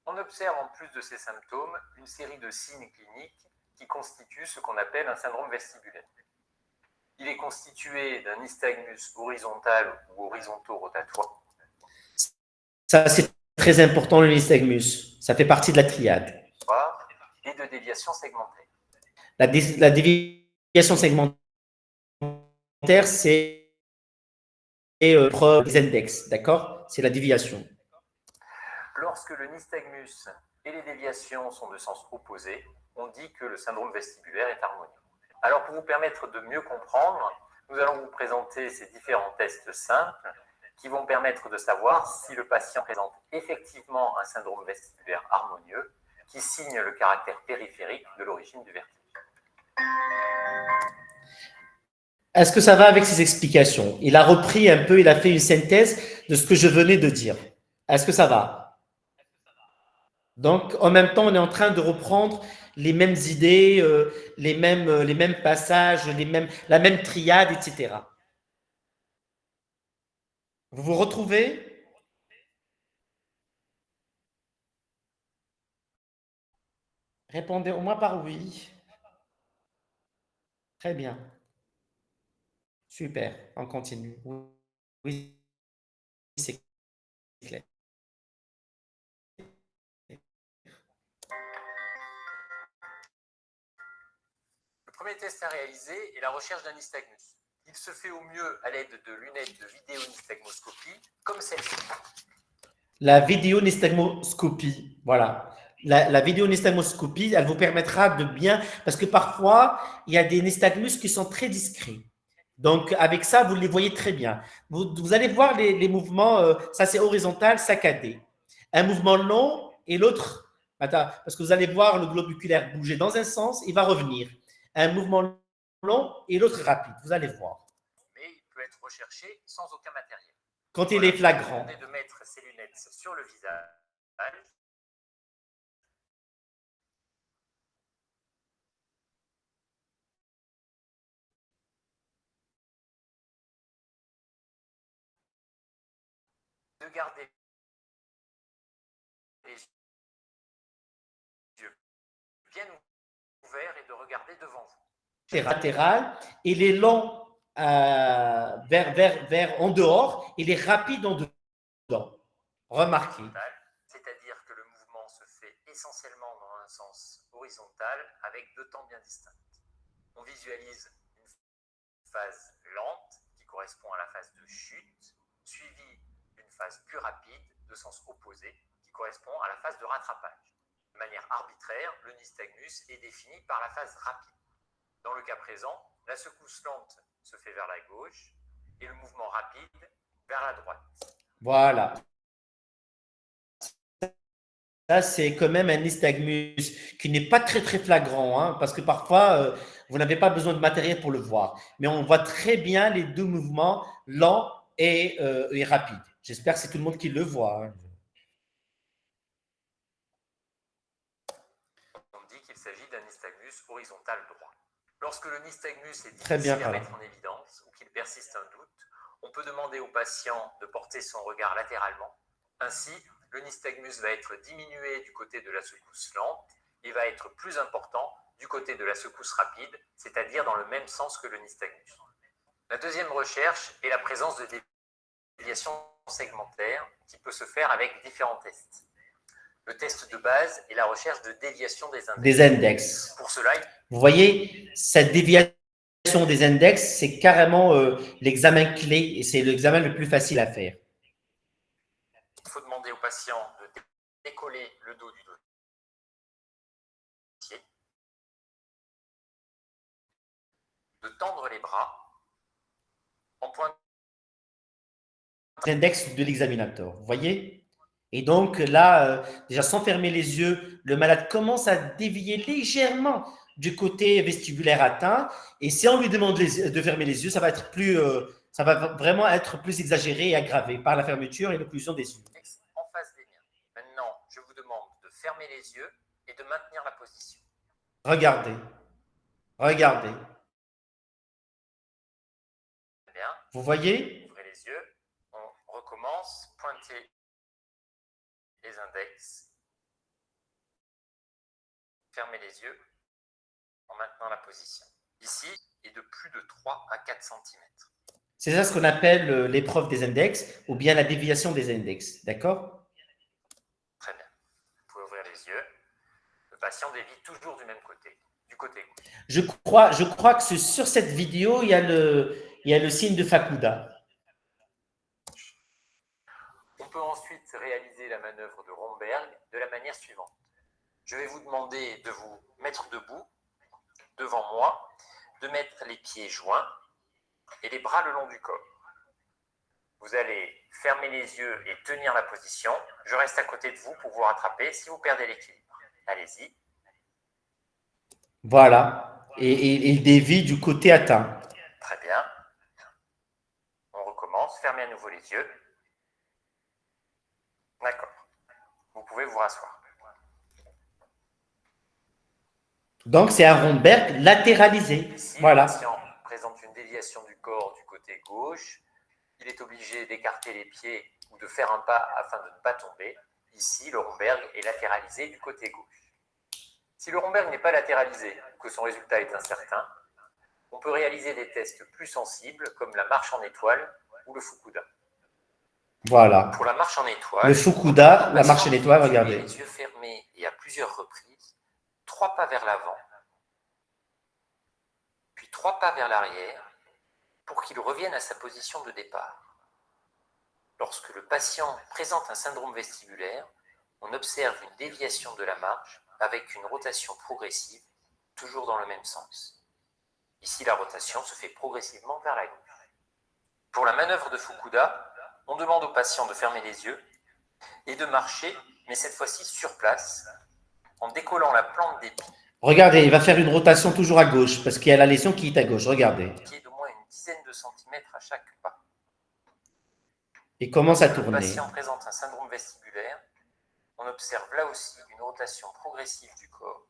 S4: On observe en plus de ces symptômes une série de signes cliniques qui constituent ce qu'on appelle un syndrome vestibulaire. Il est constitué d'un nystagmus horizontal ou horizonto-rotatoire.
S1: Ça, c'est très important, le nystagmus. Ça fait partie de la triade.
S4: Et de déviation segmentaire.
S1: La déviation segmentaire, c'est les index, d'accord? C'est la déviation.
S4: Lorsque le nystagmus et les déviations sont de sens opposé, on dit que le syndrome vestibulaire est harmonieux. Alors, pour vous permettre de mieux comprendre, nous allons vous présenter ces différents tests simples qui vont permettre de savoir si le patient présente effectivement un syndrome vestibulaire harmonieux qui signe le caractère périphérique de l'origine du vertige.
S1: Est-ce que ça va avec ces explications? Il a repris un peu, il a fait une synthèse de ce que je venais de dire. Est-ce que ça va? Donc, en même temps, on est en train de reprendre les mêmes idées, les mêmes passages, la même triade, etc. Vous vous retrouvez? Répondez au moins par oui. Très bien. Super, on continue. Oui, c'est clair.
S4: Le premier test à réaliser est la recherche d'un nystagmus. Il se fait au mieux à l'aide de lunettes de vidéonystagmoscopie, comme celle-ci.
S1: La vidéonystagmoscopie, voilà. La vidéonystagmoscopie, elle vous permettra de bien… Parce que parfois, il y a des nystagmus qui sont très discrets. Donc, avec ça, vous les voyez très bien. Vous allez voir les mouvements, ça c'est horizontal, saccadé. Un mouvement long et l'autre, parce que vous allez voir le globe oculaire bouger dans un sens, il va revenir. Un mouvement long et l'autre rapide, vous allez voir.
S4: Mais il peut être recherché sans aucun matériel.
S1: Quand il est flagrant.
S4: De mettre ses lunettes sur le visage. De garder les yeux bien ouverts et de regarder devant vous.
S1: Latéral, il est lent vers en dehors, il est rapide en dedans. Remarquez.
S4: C'est-à-dire que le mouvement se fait essentiellement dans un sens horizontal avec deux temps bien distincts. On visualise une phase lente qui correspond à la phase de chute, suivie d'une phase plus rapide de sens opposé qui correspond à la phase de rattrapage. De manière arbitraire, le nystagmus est défini par la phase rapide. Dans le cas présent, la secousse lente se fait vers la gauche et le mouvement rapide vers la droite.
S1: Voilà. Ça, c'est quand même un nystagmus qui n'est pas très, très flagrant, hein, parce que parfois, vous n'avez pas besoin de matériel pour le voir. Mais on voit très bien les deux mouvements lents et rapides. J'espère que c'est tout le monde qui le voit. Hein.
S4: On dit qu'il s'agit d'un nystagmus horizontal droit. Lorsque le nystagmus est
S1: Très bien,
S4: difficile à mettre en évidence ou qu'il persiste un doute, on peut demander au patient de porter son regard latéralement. Ainsi, le nystagmus va être diminué du côté de la secousse lente et va être plus important du côté de la secousse rapide, c'est-à-dire dans le même sens que le nystagmus. La deuxième recherche est la présence de déviation segmentaire qui peut se faire avec différents tests. Le test de base est la recherche de déviation des
S1: index.
S4: Pour cela,
S1: vous voyez, cette déviation des index, c'est carrément l'examen clé et c'est l'examen le plus facile à faire.
S4: Il faut demander au patient de décoller le dos du dossier, de tendre les bras en pointant
S1: l'index de l'examinateur. Vous voyez? Et donc là, déjà sans fermer les yeux, le malade commence à dévier légèrement du côté vestibulaire atteint. Et si on lui demande de fermer les yeux, ça va être ça va vraiment être plus exagéré et aggravé par la fermeture et l'occlusion des yeux.
S4: En face des miens. Maintenant, je vous demande de fermer les yeux et de maintenir la position.
S1: Regardez. Regardez.
S4: Bien.
S1: Vous voyez?
S4: Ouvrez les yeux. On recommence. Pointez les index. Fermez les yeux en maintenant la position. Ici, est de plus de 3 à 4 cm.
S1: C'est ça ce qu'on appelle l'épreuve des index ou bien la déviation des index. D'accord?
S4: Très bien. Vous pouvez ouvrir les yeux. Le patient dévie toujours du même côté, du côté gauche.
S1: Je crois que sur cette vidéo, il y a il y a le signe de Fakuda.
S4: On peut ensuite réaliser la manœuvre de Romberg de la manière suivante. Je vais vous demander de vous mettre debout devant moi, de mettre les pieds joints et les bras le long du corps. Vous allez fermer les yeux et tenir la position. Je reste à côté de vous pour vous rattraper si vous perdez l'équilibre. Allez-y.
S1: Voilà. Et il dévie du côté atteint.
S4: Très bien. On recommence. Fermez à nouveau les yeux. D'accord. Vous pouvez vous rasseoir.
S1: Donc, c'est un Romberg latéralisé.
S4: Si
S1: Voilà.
S4: le patient présente une déviation du corps du côté gauche, il est obligé d'écarter les pieds ou de faire un pas afin de ne pas tomber. Ici, le Romberg est latéralisé du côté gauche. Si le Romberg n'est pas latéralisé ou que son résultat est incertain, on peut réaliser des tests plus sensibles comme la marche en étoile ou le Fukuda.
S1: Voilà.
S4: Pour la marche en étoile,
S1: Le Fukuda, la marche en étoile, regardez.
S4: Les yeux fermés et à plusieurs reprises, 3 pas vers l'avant, puis 3 pas vers l'arrière, pour qu'il revienne à sa position de départ. Lorsque le patient présente un syndrome vestibulaire, on observe une déviation de la marche avec une rotation progressive, toujours dans le même sens. Ici, la rotation se fait progressivement vers la gauche. Pour la manœuvre de Fukuda, on demande au patient de fermer les yeux et de marcher, mais cette fois-ci sur place, en décollant la plante des pieds.
S1: Regardez, il va faire une rotation toujours à gauche, parce qu'il y a la lésion qui est à gauche. Regardez.
S4: Qui est d'au moins une dizaine de centimètres à chaque pas.
S1: Il commence à
S4: Le
S1: tourner.
S4: patient présente un syndrome vestibulaire. On observe là aussi une rotation progressive du corps.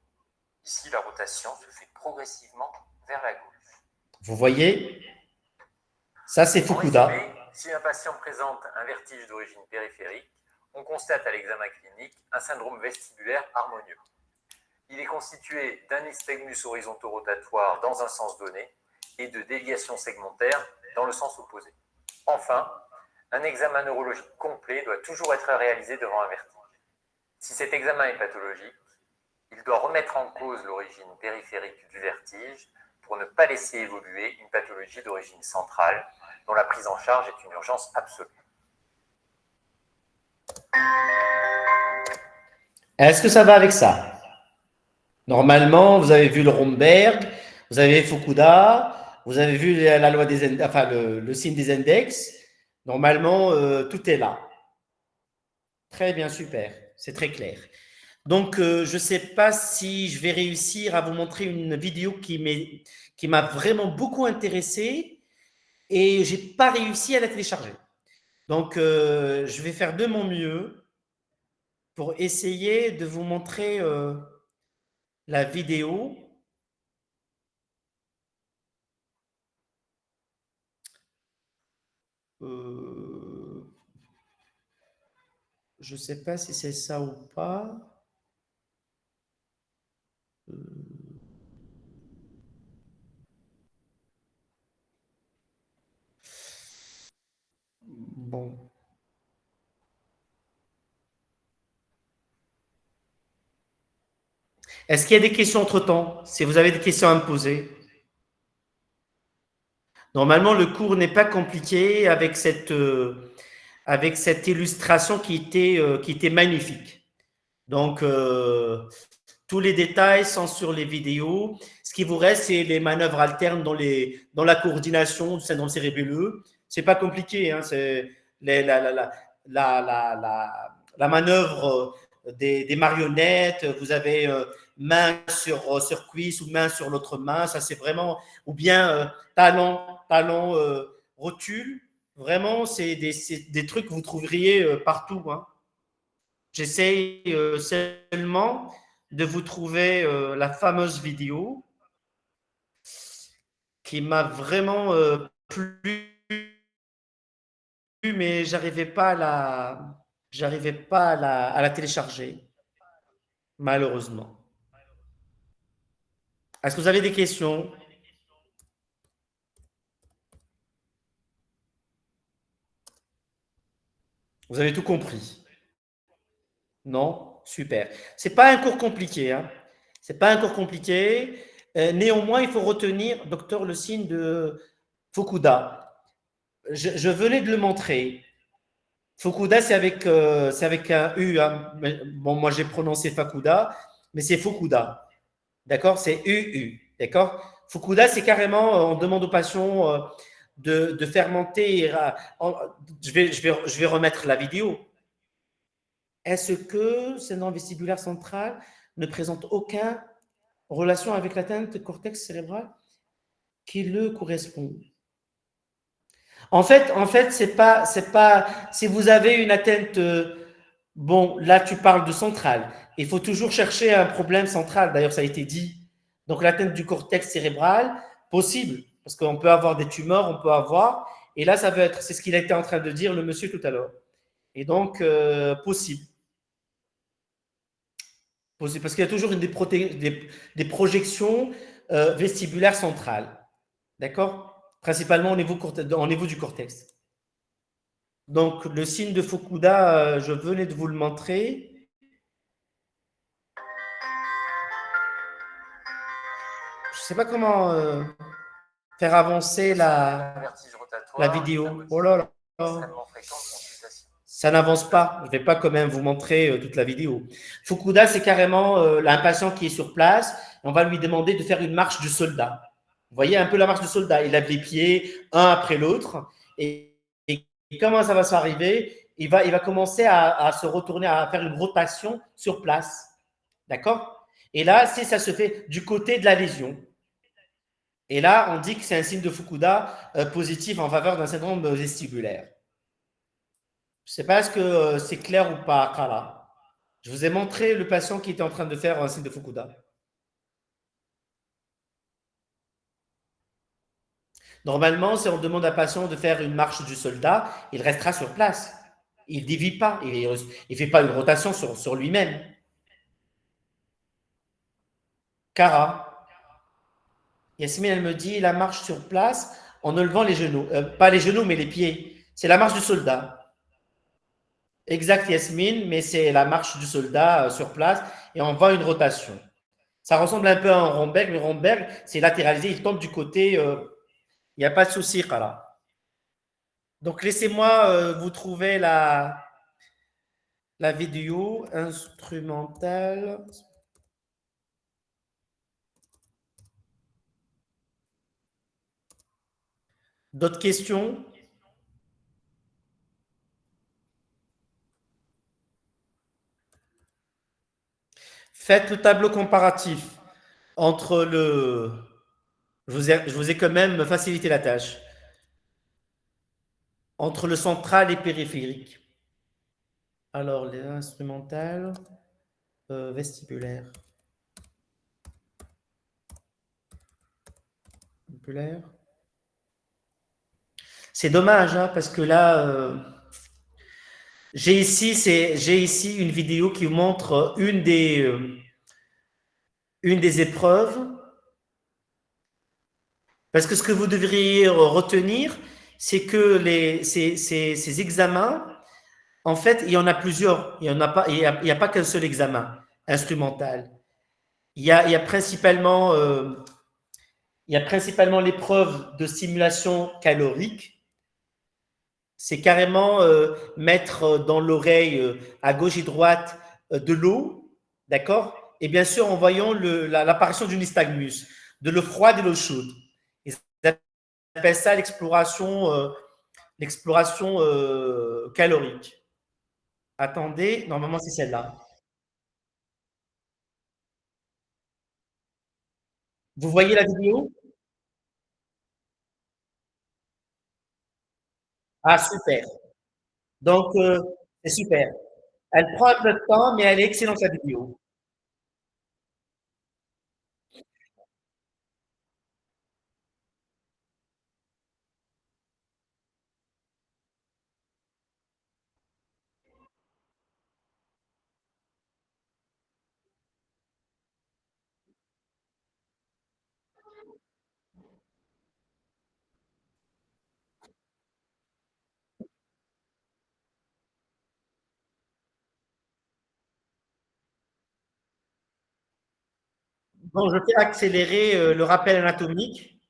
S4: Ici, la rotation se fait progressivement vers la gauche.
S1: Vous voyez? Ça, c'est
S4: En
S1: Fukuda.
S4: résumé, si un patient présente un vertige d'origine périphérique, on constate à l'examen clinique un syndrome vestibulaire harmonieux. Il est constitué d'un nystagmus horizonto-rotatoire dans un sens donné et de déviations segmentaires dans le sens opposé. Enfin, un examen neurologique complet doit toujours être réalisé devant un vertige. Si cet examen est pathologique, il doit remettre en cause l'origine périphérique du vertige pour ne pas laisser évoluer une pathologie d'origine centrale dont la prise en charge est une urgence absolue.
S1: Est-ce que ça va avec ça? Normalement, vous avez vu le Romberg, vous avez Fukuda, vous avez vu la loi des le signe des index. Normalement, tout est là. Très bien, super. C'est très clair. Donc, je ne sais pas si je vais réussir à vous montrer une vidéo qui m'a vraiment beaucoup intéressé et je n'ai pas réussi à la télécharger. Donc, je vais faire de mon mieux pour essayer de vous montrer la vidéo. Je ne sais pas si c'est ça ou pas. Bon. Est-ce qu'il y a des questions entre-temps? Si vous avez des questions à me poser. Normalement, le cours n'est pas compliqué avec cette illustration qui était magnifique. Donc, tous les détails sont sur les vidéos. Ce qui vous reste, c'est les manœuvres alternes dans la coordination du syndrome cérébelleux. C'est pas compliqué, hein, c'est la manœuvre des marionnettes. Vous avez main sur cuisse ou main sur l'autre main. Ça, c'est vraiment, ou bien talon, rotule. Vraiment, c'est des trucs que vous trouveriez partout, hein. J'essaie seulement de vous trouver la fameuse vidéo qui m'a vraiment plu, mais j'arrivais pas à la télécharger, malheureusement. Est-ce que vous avez des questions? Vous avez tout compris? Non? Super. C'est pas un cours compliqué, hein. C'est pas un cours compliqué. Néanmoins, il faut retenir, docteur, le signe de Fukuda. Je venais de le montrer. Fukuda, c'est avec un U, hein. Bon, moi, j'ai prononcé Fakuda, mais c'est Fukuda. D'accord? C'est UU. D'accord? Fukuda, c'est carrément, on demande aux patients de fermenter. Je vais remettre la vidéo. Est-ce que ce syndrome vestibulaire central ne présente aucune relation avec l'atteinte du cortex cérébral qui le correspond? En fait, c'est pas, si vous avez une atteinte, bon, là, tu parles de centrale. Il faut toujours chercher un problème central. D'ailleurs, ça a été dit. Donc, l'atteinte du cortex cérébral, possible, parce qu'on peut avoir des tumeurs, on peut avoir, et là, ça veut être, c'est ce qu'il était en train de dire le monsieur tout à l'heure. Et donc, possible. Possible, parce qu'il y a toujours des projections vestibulaires centrales. D'accord? Principalement au niveau du cortex. Donc, le signe de Fukuda, je venais de vous le montrer. Je ne sais pas comment faire avancer la vidéo. Oh là là. Ça n'avance pas. Je ne vais pas quand même vous montrer toute la vidéo. Fukuda, c'est carrément un patient qui est sur place. Et on va lui demander de faire une marche du soldat. Vous voyez un peu la marche du soldat. Il lève les pieds un après l'autre. Et comment ça va s'arriver? Il va commencer à se retourner, à faire une rotation sur place. D'accord? Et là, si ça se fait du côté de la lésion. Et là, on dit que c'est un signe de Fukuda positif en faveur d'un syndrome vestibulaire. Je ne sais pas est-ce que c'est clair ou pas, Kala. Je vous ai montré le patient qui était en train de faire un signe de Fukuda. Normalement, si on demande à un patient de faire une marche du soldat, il restera sur place. Il ne dévie pas. Il ne fait pas une rotation sur lui-même. Cara. Yasmine, elle me dit la marche sur place en ne levant les genoux. Pas les genoux, mais les pieds. C'est la marche du soldat. Exact, Yasmine, mais c'est la marche du soldat sur place et on voit une rotation. Ça ressemble un peu à un Romberg, mais Romberg, c'est latéralisé, il tombe du côté. Il n'y a pas de souci, Kala. Donc, laissez-moi vous trouver la vidéo instrumentale. D'autres questions? Faites le tableau comparatif entre le. Je vous ai quand même facilité la tâche. Entre le central et périphérique. Alors, les instrumentales vestibulaires. Vestibulaire. C'est dommage, hein, parce que là, j'ai ici une vidéo qui montre une des épreuves. Parce que ce que vous devriez retenir, c'est que ces examens, en fait, il y en a plusieurs. Il n'y a pas qu'un seul examen instrumental. Il y a principalement l'épreuve de stimulation calorique. C'est carrément mettre dans l'oreille à gauche et droite de l'eau, d'accord? Et bien sûr, en voyant l'apparition du nystagmus, de l'eau froide et de l'eau chaude. Ils appellent ça l'exploration calorique. Attendez, normalement, c'est celle-là. Vous voyez la vidéo? Ah, super. Donc, c'est super. Elle prend un peu de temps, mais elle est excellente, la vidéo. Bon, je vais accélérer le rappel anatomique.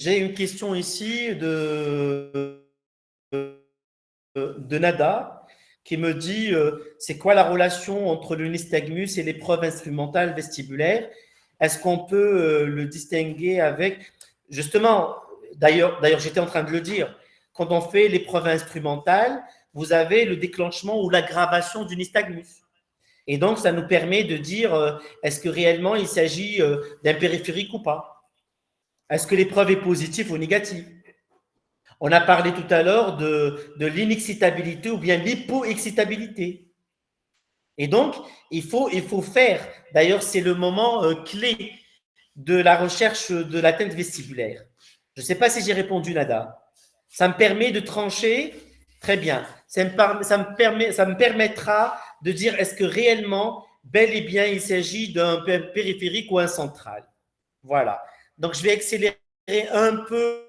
S1: j'ai une question ici de Nada qui me dit c'est quoi la relation entre le nystagmus et l'épreuve instrumentale vestibulaire? Est-ce qu'on peut le distinguer avec. Justement, d'ailleurs, j'étais en train de le dire, quand on fait l'épreuve instrumentale, vous avez le déclenchement ou l'aggravation du nystagmus. Et donc, ça nous permet de dire est-ce que réellement il s'agit d'un périphérique ou pas? Est-ce que l'épreuve est positive ou négative? On a parlé tout à l'heure de l'inexcitabilité ou bien l'hypoexcitabilité. Et donc, il faut faire, d'ailleurs, c'est le moment clé de la recherche de l'atteinte vestibulaire. Je ne sais pas si j'ai répondu, Nada. Ça me permet de trancher, très bien. Ça me permettra de dire est-ce que réellement, bel et bien, il s'agit d'un périphérique ou un central. Voilà. Donc, je vais accélérer un peu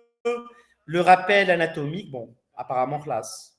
S1: le rappel anatomique. Bon, apparemment, classe.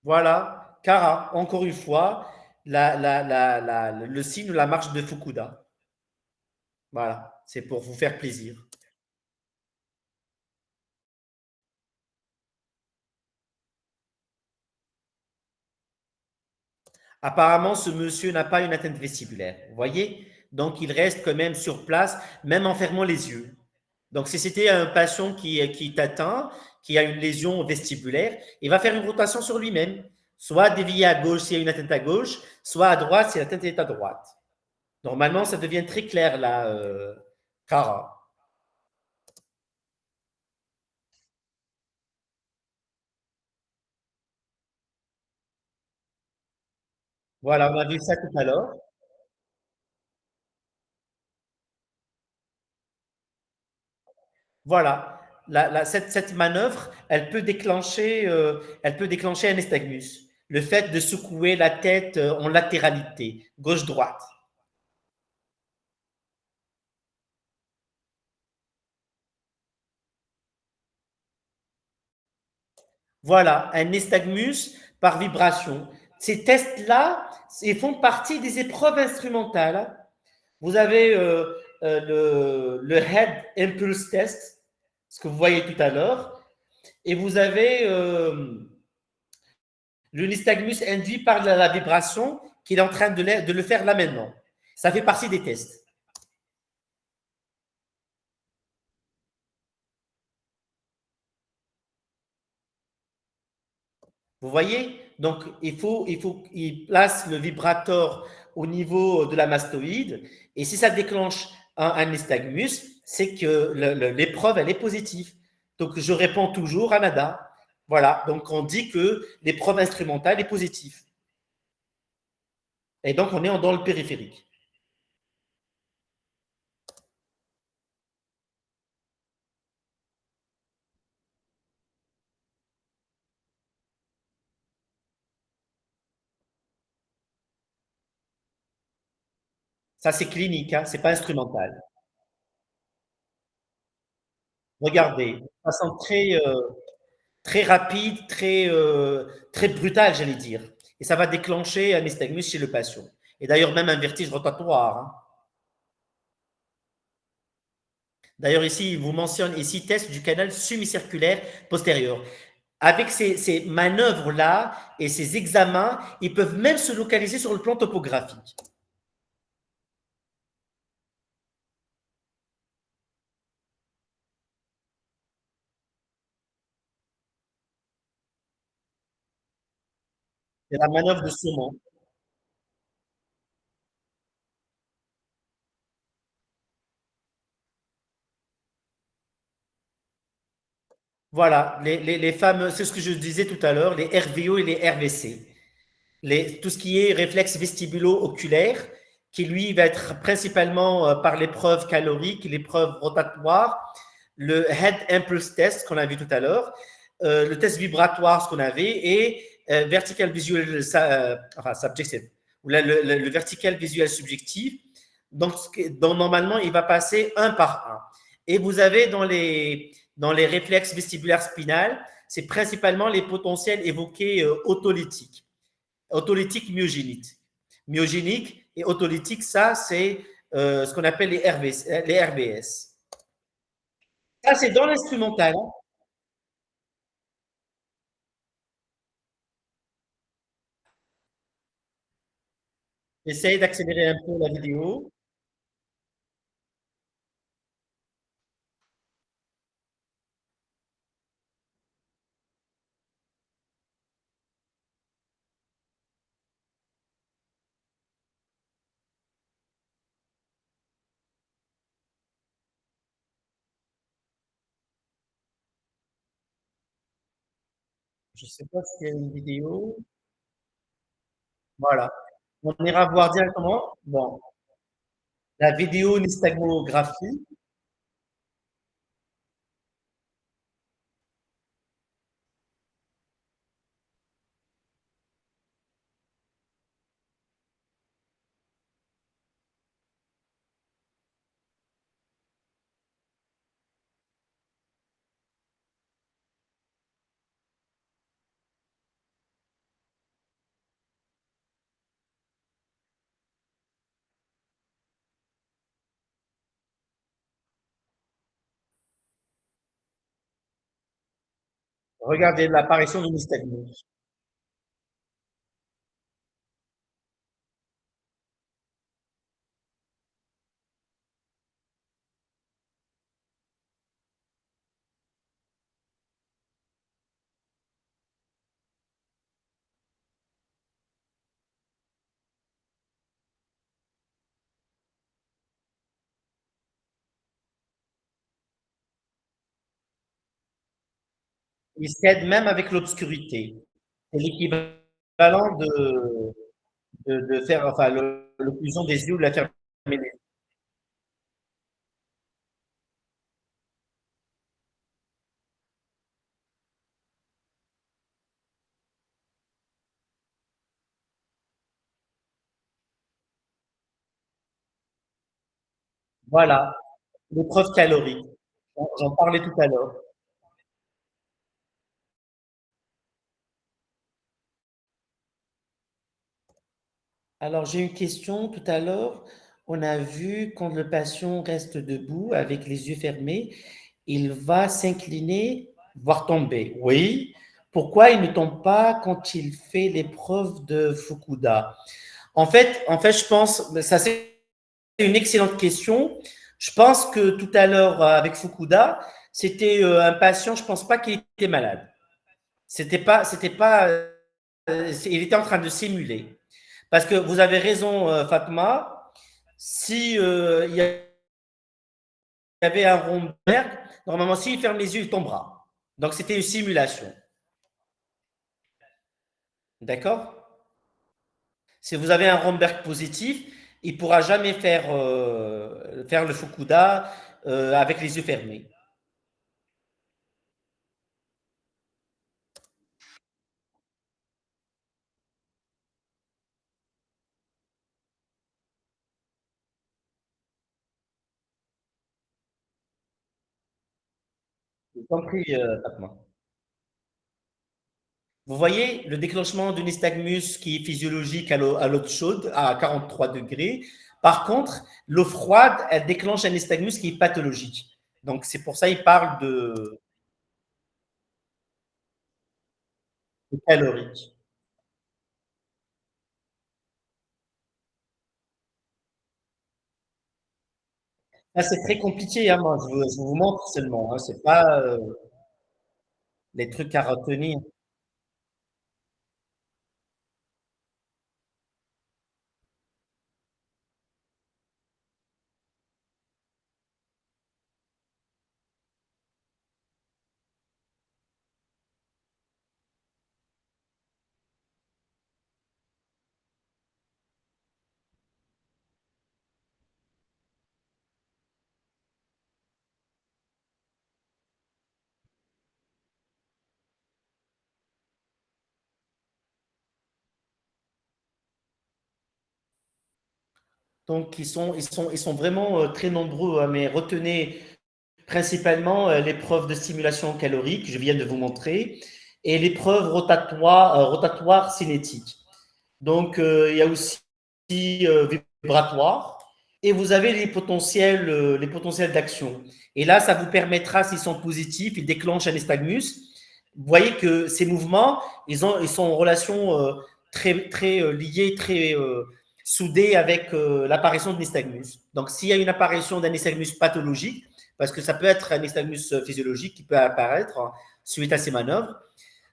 S1: Voilà. Kara, encore une fois, le signe, la marche de Fukuda. Voilà. C'est pour vous faire plaisir. Apparemment, ce monsieur n'a pas une atteinte vestibulaire. Vous voyez? Donc, il reste quand même sur place, même en fermant les yeux. Donc, si c'était un patient qui t'atteint, qui a une lésion vestibulaire, il va faire une rotation sur lui-même, soit dévier à gauche s'il y a une atteinte à gauche, soit à droite si l'atteinte est à droite. Normalement, ça devient très clair là, Cara. Voilà, on a vu ça tout à l'heure. Voilà. Cette manœuvre, elle peut déclencher un nystagmus. Le fait de secouer la tête en latéralité, gauche-droite. Voilà, un nystagmus par vibration. Ces tests-là, ils font partie des épreuves instrumentales. Vous avez le Head Impulse Test, ce que vous voyez tout à l'heure, et vous avez le nystagmus induit par la vibration qu'il est en train de le faire là maintenant. Ça fait partie des tests. Vous voyez? Donc, il place le vibrateur au niveau de la mastoïde. Et si ça déclenche un nystagmus, c'est que l'épreuve, elle est positive. Donc, je réponds toujours à Nada. Voilà. Donc, on dit que l'épreuve instrumentale est positive. Et donc, on est dans le périphérique. Ça, c'est clinique, hein, c'est pas instrumental. Regardez, de façon très rapide, très brutale, j'allais dire. Et ça va déclencher un nystagmus chez le patient. Et d'ailleurs, même un vertige rotatoire. Hein. D'ailleurs, ici, il vous mentionne ici test du canal semi-circulaire postérieur. Avec ces manœuvres-là et ces examens, ils peuvent même se localiser sur le plan topographique. C'est la manœuvre de saumon. Voilà, les fameux, c'est ce que je disais tout à l'heure, les RVO et les RVC. Tout ce qui est réflexe vestibulo-oculaire, qui lui va être principalement par l'épreuve calorique, l'épreuve rotatoire, le Head Impulse Test qu'on a vu tout à l'heure, le test vibratoire, ce qu'on avait, et Vertical Visual enfin, Subjective, ou le Vertical Visual Subjectif. Donc, normalement, il va passer un par un. Et vous avez dans les réflexes vestibulaires spinales, c'est principalement les potentiels évoqués autolytiques. Autolytique myogénique. Myogénique et autolytique, ça, c'est ce qu'on appelle les RBS. Ça, c'est dans l'instrumental. Hein. J'essaye d'accélérer un peu la vidéo. Je ne sais pas s'il y a une vidéo. Voilà. On ira voir directement. Bon, la vidéo nystagmographie. Regardez l'apparition du nystagmus. Il s'aide même avec l'obscurité. C'est l'équivalent de faire enfin, l'occlusion des yeux ou de la fermer les yeux. Voilà, l'épreuve calorique. J'en parlais tout à l'heure. Alors, j'ai une question tout à l'heure. On a vu quand le patient reste debout avec les yeux fermés, il va s'incliner, voire tomber. Oui. Pourquoi il ne tombe pas quand il fait l'épreuve de Fukuda? En fait, je pense, ça c'est une excellente question. Je pense que tout à l'heure avec Fukuda, c'était un patient, je pense pas qu'il était malade. C'était pas, il était en train de simuler. Parce que vous avez raison, Fatma. Si il y avait un Romberg, normalement, s'il ferme les yeux, il tombera. Donc, c'était une simulation. D'accord. Si vous avez un Romberg positif, il ne pourra jamais faire le Fukuda avec les yeux fermés. Je vous en prie, Fatma. Vous voyez le déclenchement du nystagmus qui est physiologique à l'eau chaude à 43 degrés. Par contre, l'eau froide, elle déclenche un nystagmus qui est pathologique. Donc, c'est pour ça qu'il parle de. calorique. Ah, c'est très compliqué, hein, moi, je vous montre seulement, hein, c'est pas les trucs à retenir. Donc, ils sont vraiment très nombreux, hein, mais retenez principalement l'épreuve de stimulation calorique, je viens de vous montrer, et l'épreuve rotatoire cinétique. Donc, il y a aussi vibratoire, et vous avez les potentiels d'action. Et là, ça vous permettra, s'ils sont positifs, ils déclenchent un nystagmus. Vous voyez que ces mouvements, ils sont en relation très liés, très soudés avec l'apparition de nystagmus. Donc, s'il y a une apparition d'un nystagmus pathologique, parce que ça peut être un nystagmus physiologique qui peut apparaître suite à ces manœuvres.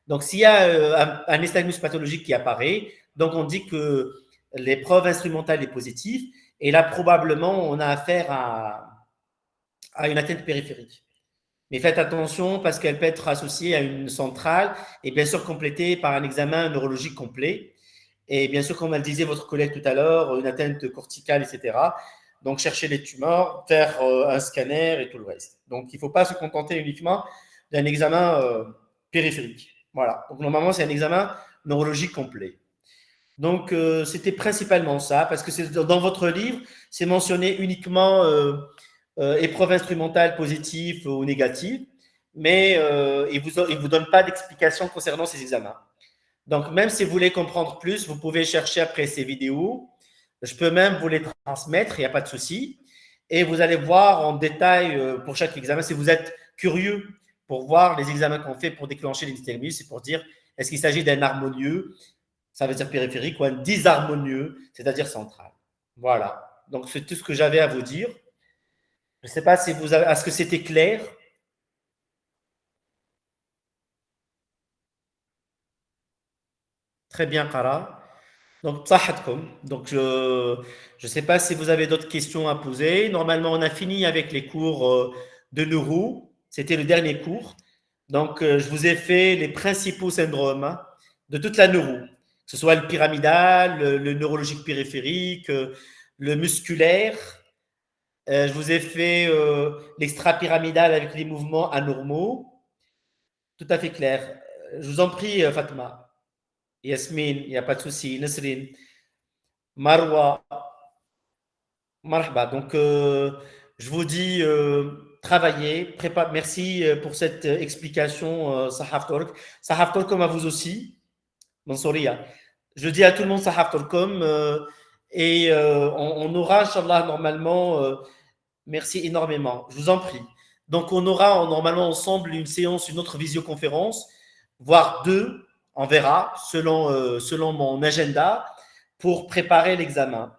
S1: Donc, s'il y a un nystagmus pathologique qui apparaît, donc on dit que l'épreuve instrumentale est positive et là, probablement, on a affaire à une atteinte périphérique. Mais faites attention parce qu'elle peut être associée à une centrale et bien sûr complétée par un examen neurologique complet. Et bien sûr, comme elle disait votre collègue tout à l'heure, une atteinte corticale, etc. Donc, chercher les tumeurs, faire un scanner et tout le reste. Donc, il ne faut pas se contenter uniquement d'un examen périphérique. Voilà. Donc, normalement, c'est un examen neurologique complet. Donc, c'était principalement ça, parce que c'est dans votre livre, c'est mentionné uniquement épreuve instrumentale positive ou négative, mais il ne vous donne pas d'explication concernant ces examens. Donc, même si vous voulez comprendre plus, vous pouvez chercher après ces vidéos. Je peux même vous les transmettre, il n'y a pas de souci. Et vous allez voir en détail pour chaque examen. Si vous êtes curieux pour voir les examens qu'on fait pour déclencher les nystagmus, c'est pour dire est-ce qu'il s'agit d'un harmonieux, ça veut dire périphérique, ou un disharmonieux, c'est-à-dire central. Voilà. Donc, c'est tout ce que j'avais à vous dire. Je ne sais pas si vous avez, est-ce que c'était clair? Très bien, Kara. Donc, je ne sais pas si vous avez d'autres questions à poser. Normalement, on a fini avec les cours de neuro. C'était le dernier cours. Donc, je vous ai fait les principaux syndromes de toute la neuro, que ce soit le pyramidal, le neurologique périphérique, le musculaire. Je vous ai fait l'extra-pyramidal avec les mouvements anormaux. Tout à fait clair. Je vous en prie, Fatma. Yasmine, il n'y a pas de souci. Nesrine, Marwa, Marhaba. Donc, je vous dis, travaillez, merci pour cette explication, Sahaf Tork. Sahaf Torkom à vous aussi, Mansouria. Je dis à tout le monde Sahaf Torkom et on aura, Inch'Allah, normalement, merci énormément. Je vous en prie. Donc, on aura normalement ensemble une séance, une autre visioconférence, voire deux, on verra, selon mon agenda, pour préparer l'examen.